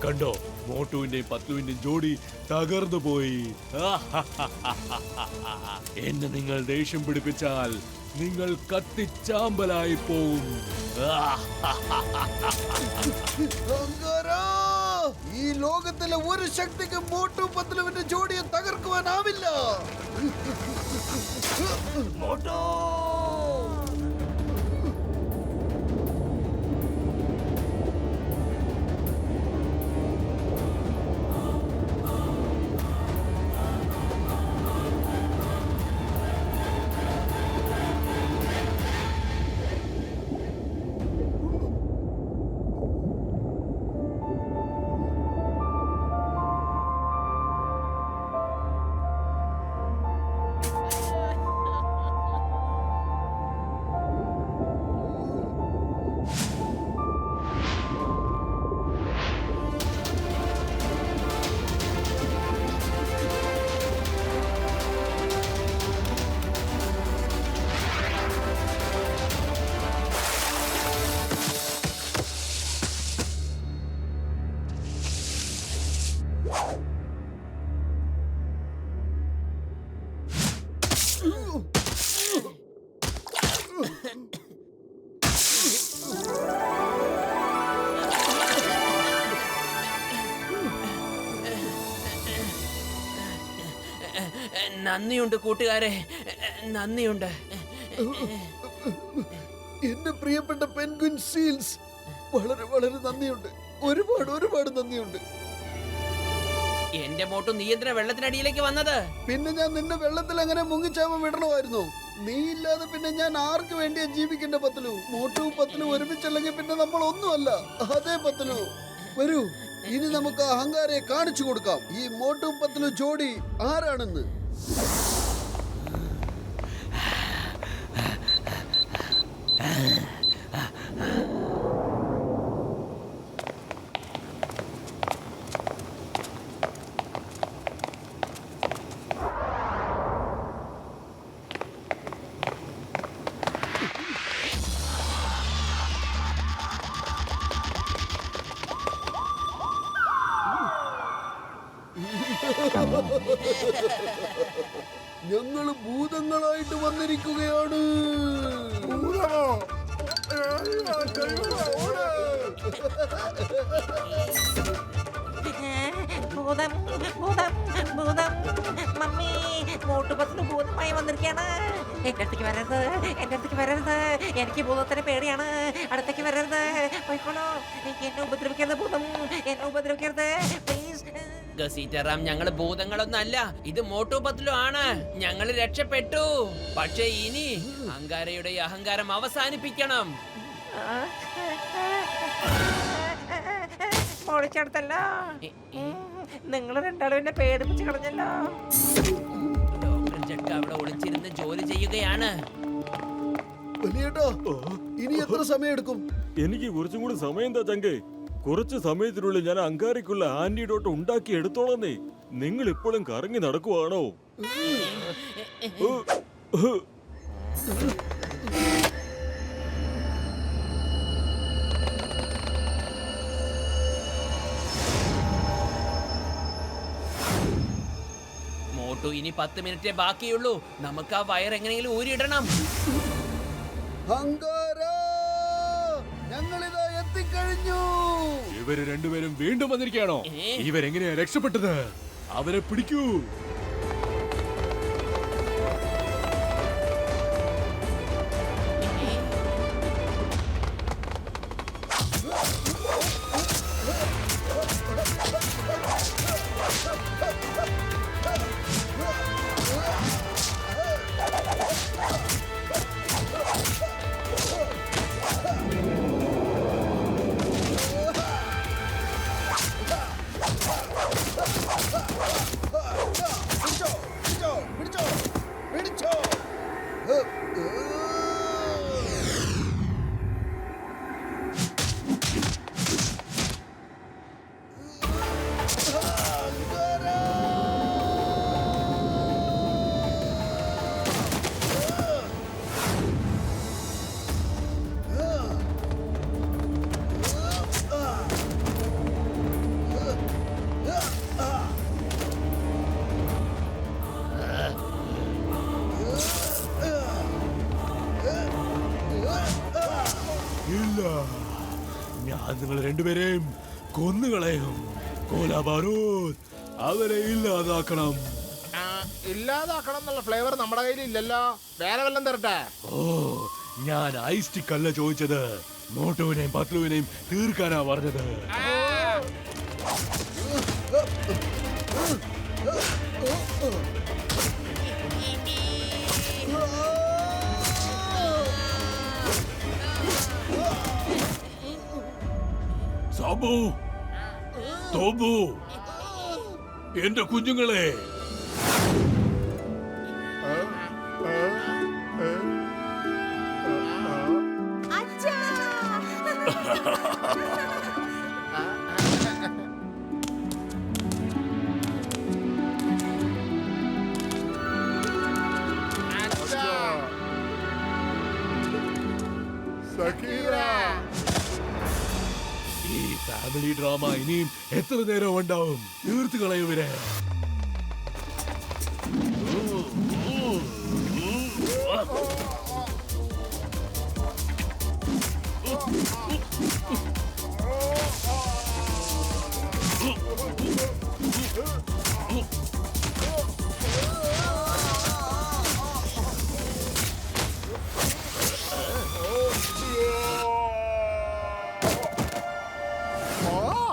കണ്ടോ, മോട്ടുവിന്റെയും പത്ലുവിന്റെയും ജോഡി തകർന്നു പോയി. എന്നെ നിങ്ങൾ ദേഷ്യം പിടിപ്പിച്ചാൽ നിങ്ങൾ കത്തിച്ചാമ്പലായി പോവും. ഈ ലോകത്തിലെ ഒരു ശക്തിക്ക് മോട്ടു പത്ലുവിന്റെ ജോഡിയെ തകർക്കുവാനാവില്ല. മോട്ടു, നന്ദിയുണ്ട് കൂട്ടുകാരെ, നന്ദിയുണ്ട്. എന്റെ പ്രിയപ്പെട്ട പെൻഗ്വിൻ സീൽസ്, വളരെ വളരെ നന്ദിയുണ്ട്. ഒരുപാട് നന്ദിയുണ്ട്. എന്റെ മോട്ടു നീ എന്തിനാ വെള്ളത്തിനടിയിലേക്ക് വന്നത്? പിന്നെ ഞാൻ നിന്നെ വെള്ളത്തിൽ അങ്ങനെ മുങ്ങിച്ചാവാൻ വിടണമായിരുന്നു. നീ ഇല്ലാതെ പിന്നെ ഞാൻ ആർക്ക് വേണ്ടിയാ ജീവിക്കേണ്ട പത്തലു? മോട്ടുവും പത്തലും ഒരുമിച്ചല്ലെങ്കിൽ പിന്നെ നമ്മൾ ഒന്നുമല്ല. അതേ പത്തലു, വരൂ, ഇനി നമുക്ക് അഹങ്കാരയെ കാണിച്ചു കൊടുക്കാം. ഈ മോട്ടുവും പത്തലും ജോഡി ആരാണെന്ന്. ഞങ്ങള് ഭൂതങ്ങളായിട്ട് വന്നിരിക്കുകയാണ്. ഭൂതം ഭൂതം ഭൂതം മമ്മി, മോട്ടുപത്തിന് ഭൂതമായി വന്നിരിക്കുകയാണ്. എന്റെ അടുത്തേക്ക് വരരുത്, എന്റെ അടുത്തേക്ക് വരരുത്. എനിക്ക് ഭൂതത്തിന് പേടിയാണ്. അടുത്തേക്ക് വരരുത്, പോയിക്കോളൂ. എന്നെ ഉപദ്രവിക്കരുത് ഭൂതം, എന്നെ ഉപദ്രവിക്കരുത് പ്ലീസ്. ഗസീറ്ററാം, ഞങ്ങള് ഭൂതങ്ങളൊന്നും അല്ല, ഇത് മോട്ടു പത്ലു ആണ്. ഞങ്ങള് രക്ഷപ്പെട്ടു. പക്ഷേ ഇനി അഹങ്കാരയുടെ അഹങ്കാരം അവസാനിപ്പിക്കണം. പൊളിച്ചെടുത്തല്ലോ. നിങ്ങൾ രണ്ടാളും എന്നെ പേടിപ്പിച്ച് കളഞ്ഞല്ലോ. ഡോക്ടർ ജക്ക അവിടെ ഒളിച്ചിരുന്ന് ജോലി ചെയ്യുകയാണ്. വലിയേട്ടാ, ഇനി എത്ര സമയം എടുക്കും? എനിക്ക് കുറച്ചും കൂടി സമയം താ ചങ്കേ. കുറച്ച് സമയത്തിനുള്ളിൽ ഞാൻ അങ്കാരയ്ക്കുള്ള ആന്റിഡോട്ട് ഉണ്ടാക്കി എടുത്തോളന്നേ. നിങ്ങൾ ഇപ്പോഴും കറങ്ങി നടക്കുവാണോ? മോട്ടു, ഇനി 10 മിനിറ്റേ ബാക്കിയുള്ളൂ. നമുക്ക് ആ വയർ എങ്ങനെയെങ്കിലും ഊരിയിടണം. ഞങ്ങളിതാ എത്തിക്കഴിഞ്ഞു. ഇവര് രണ്ടുപേരും വീണ്ടും വന്നിരിക്കുകയാണോ? ഇവരെങ്ങനെയാ രക്ഷപ്പെട്ടത്? അവരെ പിടിക്കൂ. ഞാൻ നിങ്ങൾ രണ്ടുപേരെയും കൊന്നുകളയും. കോലാബാരൂദ്, അവരെ ഇല്ലാതാക്കണം. ഇല്ലാതാക്കണം എന്നുള്ള ഫ്ലേവർ നമ്മുടെ കയ്യിൽ ഇല്ലല്ലോ. വേറെ വല്ലതും തരട്ടെ? ഓ, ഞാൻ ഐസ് സ്റ്റിക്ക് അല്ല ചോദിച്ചത്, മോട്ടുവിനെയും പത്ലുവിനെയും തീർക്കാനാ പറഞ്ഞത്. സാബു, തോബു, എന്റെ കുഞ്ഞുങ്ങളെ, ഈ ഫാമിലി ഡ്രാമ ഇനിയും എത്ര നേരം ഉണ്ടാവും? തീർത്തു കളയുവരെ.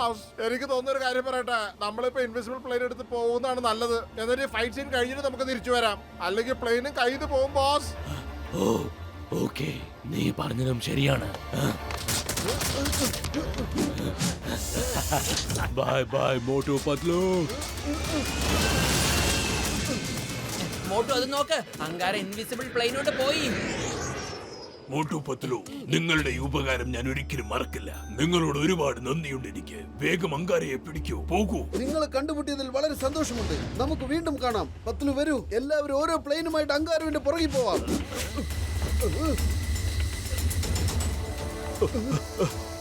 ബോസ്. എനിക്ക് തോന്നുന്ന ഒരു കാര്യം പറയട്ടെ, നമ്മളിപ്പോ ഇൻവിസിബിൾ പ്ലെയിൻ എടുത്ത് പോകുന്നതാണ് നല്ലത്. എന്നിട്ട് ഫൈറ്റ് സീൻ കഴിഞ്ഞിട്ട് നമുക്ക് തിരിച്ചു വരാം. അല്ലെങ്കിൽ പ്ലെയിനും കയ്യിൽ പോകും ബോസ്. ഓ ഓക്കെ, നീ പറഞ്ഞതും ശരിയാണ്. Bye bye Motu Patlu. മോട്ടു അത് നോക്ക്, അങ്കാര ഇൻവിസിബിൾ പ്ലെയിനോട്ട് പോയി. മോട്ടു പത്ലു, നിങ്ങളുടെ ഈ ഉപകാരം ഞാൻ ഒരിക്കലും മറക്കില്ല. നിങ്ങളോട് ഒരുപാട് നന്ദിയുണ്ട് എനിക്ക്. വേഗം അങ്കാരയെ പിടിക്കൂ, പോകൂ. നിങ്ങളെ കണ്ടുമുട്ടിയതിൽ വളരെ സന്തോഷമുണ്ട്. നമുക്ക് വീണ്ടും കാണാം. പത്ലു വരൂ, എല്ലാവരും ഓരോ പ്ലെയിനുമായിട്ട് അങ്കാരുവിന്റെ പുറകിൽ പോവാം.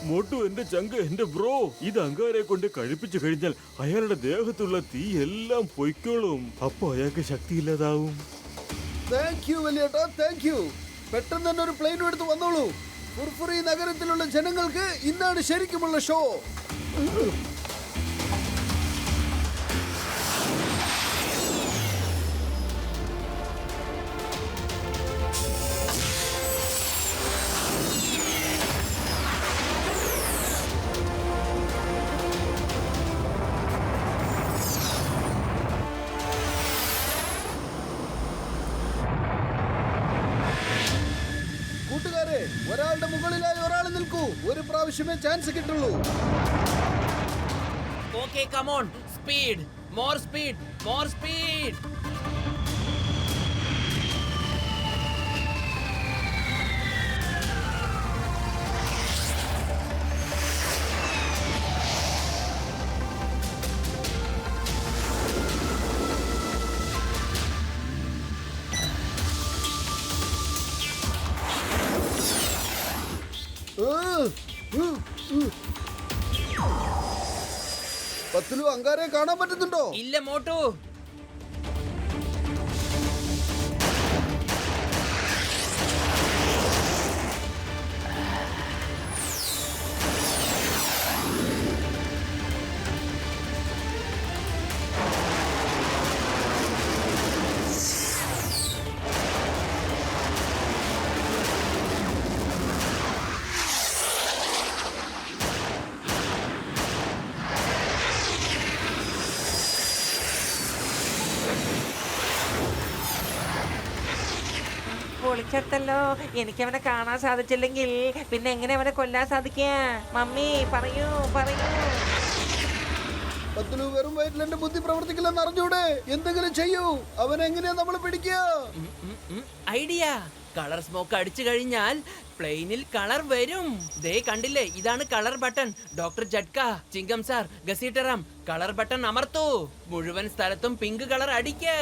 മോട്ടു, എന്റെ ചങ്ക്, എന്റെ ബ്രോ, ഇത് അങ്കാരെ കൊണ്ട് കഴിപ്പിച്ചു കഴിഞ്ഞാൽ അയാളുടെ ദേഹത്തുള്ള തീ എല്ലാം പൊയ്ക്കോളും. അപ്പൊ അയാൾക്ക് ശക്തിയില്ലാതാവും. താങ്ക് യു വലിയേട്ടാ, താങ്ക് യു. പെട്ടെന്ന് തന്നെ ഒരു പ്ലെയിൻ എടുത്ത് വന്നോളൂ. ഫുർഫുറി നഗരത്തിലുള്ള ജനങ്ങൾക്ക് ഇന്നാണ് ശരിക്കുമുള്ള ഷോ. കൂട്ടുകാരെ, ഒരാളുടെ മുകളിലായി ഒരാൾ നിൽക്കൂ. ഒരു പ്രാവശ്യമേ ചാൻസ് കിട്ടുള്ളൂ. Okay, come on, speed, more speed, more speed. Patlu, അങ്കാരെ കാണാൻ പറ്റുന്നുണ്ടോ? ഇല്ല മോട്ടു. പൊളിച്ചെടുത്തല്ലോ. എനിക്ക് അവനെ കാണാൻ സാധിച്ചില്ലെങ്കിൽ പിന്നെ എങ്ങനെ അവനെ കൊല്ലാൻ സാധിക്കാ? മമ്മി പറയൂ പറയൂ. പത്ലു, വെറും വയറ്റിൽ എന്റെ ബുദ്ധി പ്രവർത്തിക്കില്ലെന്ന് അറിഞ്ഞൂടെ? എന്തെങ്കിലും ചെയ്യൂ. അവനെ എങ്ങനെയാ നമ്മൾ പിടിക്കുക? ഐഡിയ. കളർ സ്മോക്ക് അടിച്ചു കഴിഞ്ഞാൽ പ്ലെയിനിൽ കളർ വരും. ദേ കണ്ടില്ലേ, ഇതാണ് colour button. Doctor ജഡ്ക, ചിങ്കം sir, ഗസീറ്ററാം, colour button അമർത്തു. മുഴുവൻ സ്ഥലത്തും പിങ്ക് കളർ അടിക്ക്.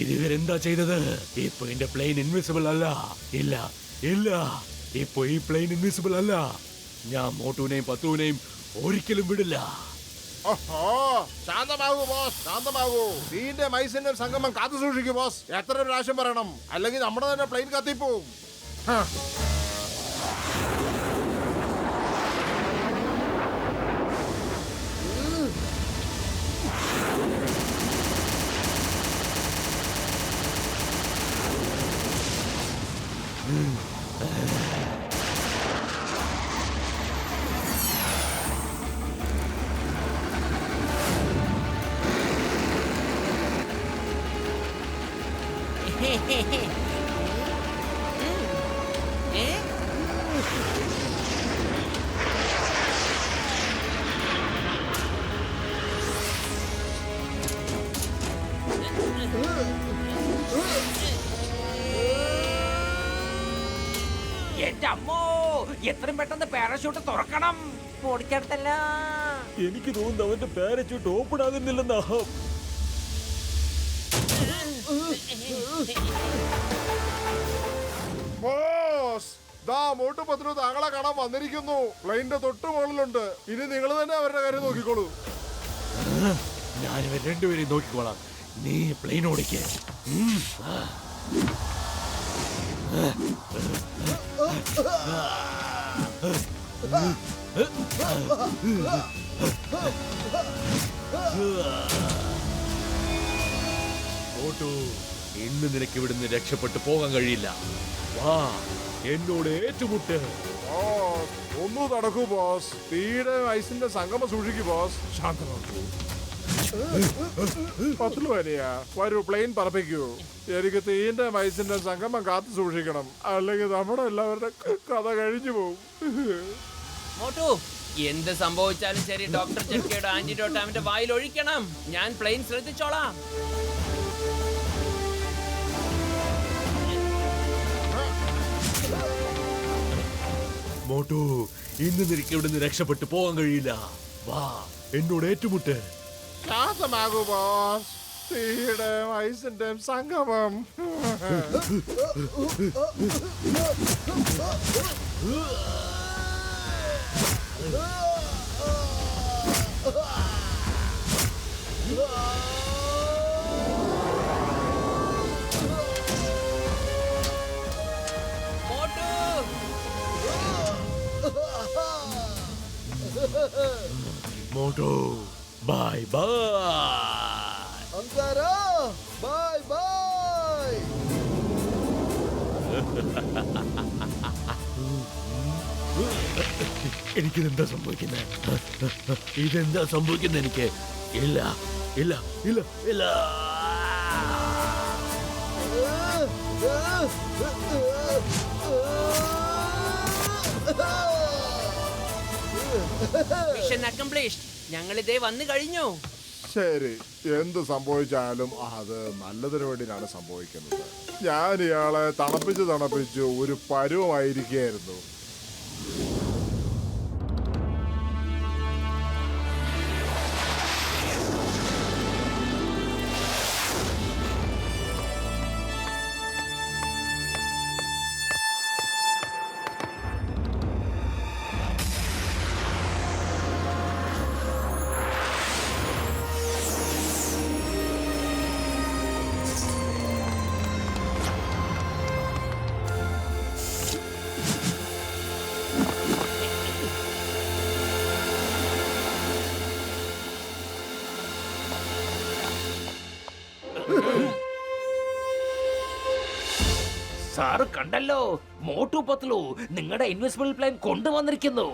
ഇതുവരെന്താ ചെയ്തത്? ഇപ്പൊ എന്റെ പ്ലെയിൻ ഇൻവിസിബിൾ അല്ല. ഇല്ല ഇല്ല, ഇപ്പൊ ഈ പ്ലെയിൻ ഇൻവിസിബിൾ അല്ല. ഞാൻ മോട്ടുവിനെയും പത്തുവിനെയും ഒരിക്കലും വിടില്ല. ഓഹോ, ശാന്തമാകൂ ബോസ്, ശാന്തമാകൂ. നീന്റെ മൈസിന്റെ സംഗമം കാത്തു സൂക്ഷിക്കൂ ബോസ്. എത്ര പ്രാവശ്യം പറയണം, അല്ലെങ്കിൽ നമ്മുടെ തന്നെ പ്ലെയിൻ കത്തിപ്പോവും. എന്റെ അമ്മോ, എത്രയും പെട്ടെന്ന് പാരഷൂട്ട് തുറക്കണം. പൊളിച്ചെടുത്തല്ലോ. എനിക്ക് തോന്നുന്നു അവന്റെ പാരച്യൂട്ട് ഓപ്പൺ ആകുന്നില്ലെന്നാ. ബോസ്, ദാ മോട്ടു പത്ലു താങ്കളെ കാണാൻ വന്നിരിക്കുന്നു. പ്ലെയിനിന്റെ തൊട്ട് മുകളിലുണ്ട്. ഇനി നിങ്ങൾ തന്നെ അവരുടെ കാര്യം നോക്കിക്കോളൂ. ഞാനിവർ രണ്ടുപേരെയും നോക്കിക്കോളാം. നീ പ്ലെയിൻ ഓടിക്കേ. മോട്ടു, ഇന്ന് നിനക്ക് ഇവിടുന്ന് രക്ഷപ്പെട്ടു പോകാൻ കഴിയില്ല. വാ, എന്നോട് ഏറ്റുമുട്ട്. ബോസ്, ഒന്നു നടക്കൂ ബോസ്. തീയുടെ ഐസിന്റെ സംഗമം സൂക്ഷിക്കൂ ബോസ്. ശാന്തമാക്കൂ. പത്ലു വരിക, വരൂ, പ്ലെയിൻ പറപ്പിക്കൂ. എനിക്ക് തീന്റെ ഐസിന്റെ സംഗമം കാത്തു സൂക്ഷിക്കണം, അല്ലെങ്കിൽ നമ്മുടെ എല്ലാവരുടെ കഥ കഴിഞ്ഞു പോകും. മോട്ടു, എന്ത് സംഭവിച്ചാലും ശരി ഡോക്ടർ ചെക്കയുടെ ആന്റിഡോട്ട് അവന്റെ വായിൽ ഒഴിക്കണം. ഞാൻ പ്ലെയിൻ ശ്രദ്ധിച്ചോളാം. മോട്ടു, ഇന്ന് നിനക്ക് ഇവിടുന്ന് രക്ഷപ്പെട്ടു പോകാൻ കഴിയില്ല. വാ, എന്നോട് ഏറ്റുമുട്ട്. ശാന്തമാകൂ ബോസ്. തീയുടെ ഐസിന്റെ സംഗമം. Motu, bye bye. Angara, bye bye. എനിക്കിതെന്താ സംഭവിക്കുന്നത്? ഇതെന്താ സംഭവിക്കുന്നത് എനിക്ക്? ഇല്ല ഇല്ല ഇല്ല ഇല്ല. Mission accomplished. ഞങ്ങൾ ഇതേ വന്നു കഴിഞ്ഞു. ശരി, എന്ത് സംഭവിച്ചാലും അത് നല്ലതിനു വേണ്ടിയാണ് സംഭവിക്കുന്നത്. ഞാൻ ഇയാളെ തണുപ്പിച്ച് ഒരു പരുവമായിരിക്കുകയായിരുന്നു. സാറ് കണ്ടല്ലോ, മോട്ടു പത്ലു നിങ്ങളുടെ ഇൻവിസിബിൾ പ്ലെയിൻ കൊണ്ടുവന്നിരിക്കുന്നു.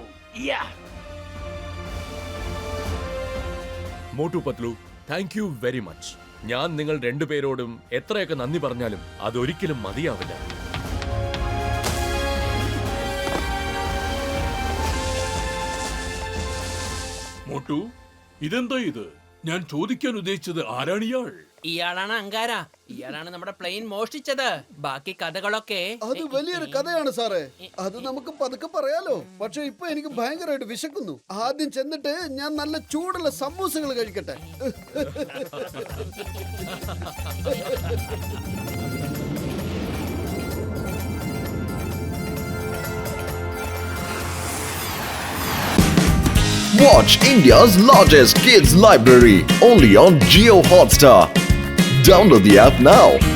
Motu Patlu, thank you very much. ഞാൻ നിങ്ങൾ രണ്ടുപേരോടും എത്രയൊക്കെ നന്ദി പറഞ്ഞാലും അതൊരിക്കലും മതിയാവില്ല. മോട്ടു, ഇതെന്താ ഇത്? ഞാൻ ചോദിക്കാൻ ഉദ്ദേശിച്ചത് ആരാണിയാൾ? ഇയാളാണ് അങ്കാര. ഇയാളാണ് നമ്മുടെ പ്ലെയിൻ മോഷ്ടിച്ചത്. ബാക്കി കഥകളൊക്കെ അത് വലിയൊരു കഥയാണ് സാറേ. അത് നമുക്ക് പതുക്കെ പറയാലോ. പക്ഷെ ഇപ്പൊ എനിക്ക് ഭയങ്കരമായിട്ട് വിശക്കുന്നു. ആദ്യം ചെന്നിട്ട് ഞാൻ നല്ല ചൂടുള്ള സമൂസകൾ കഴിക്കട്ടെ. Watch India's largest kids library only on Jio Hotstar. Download the app now.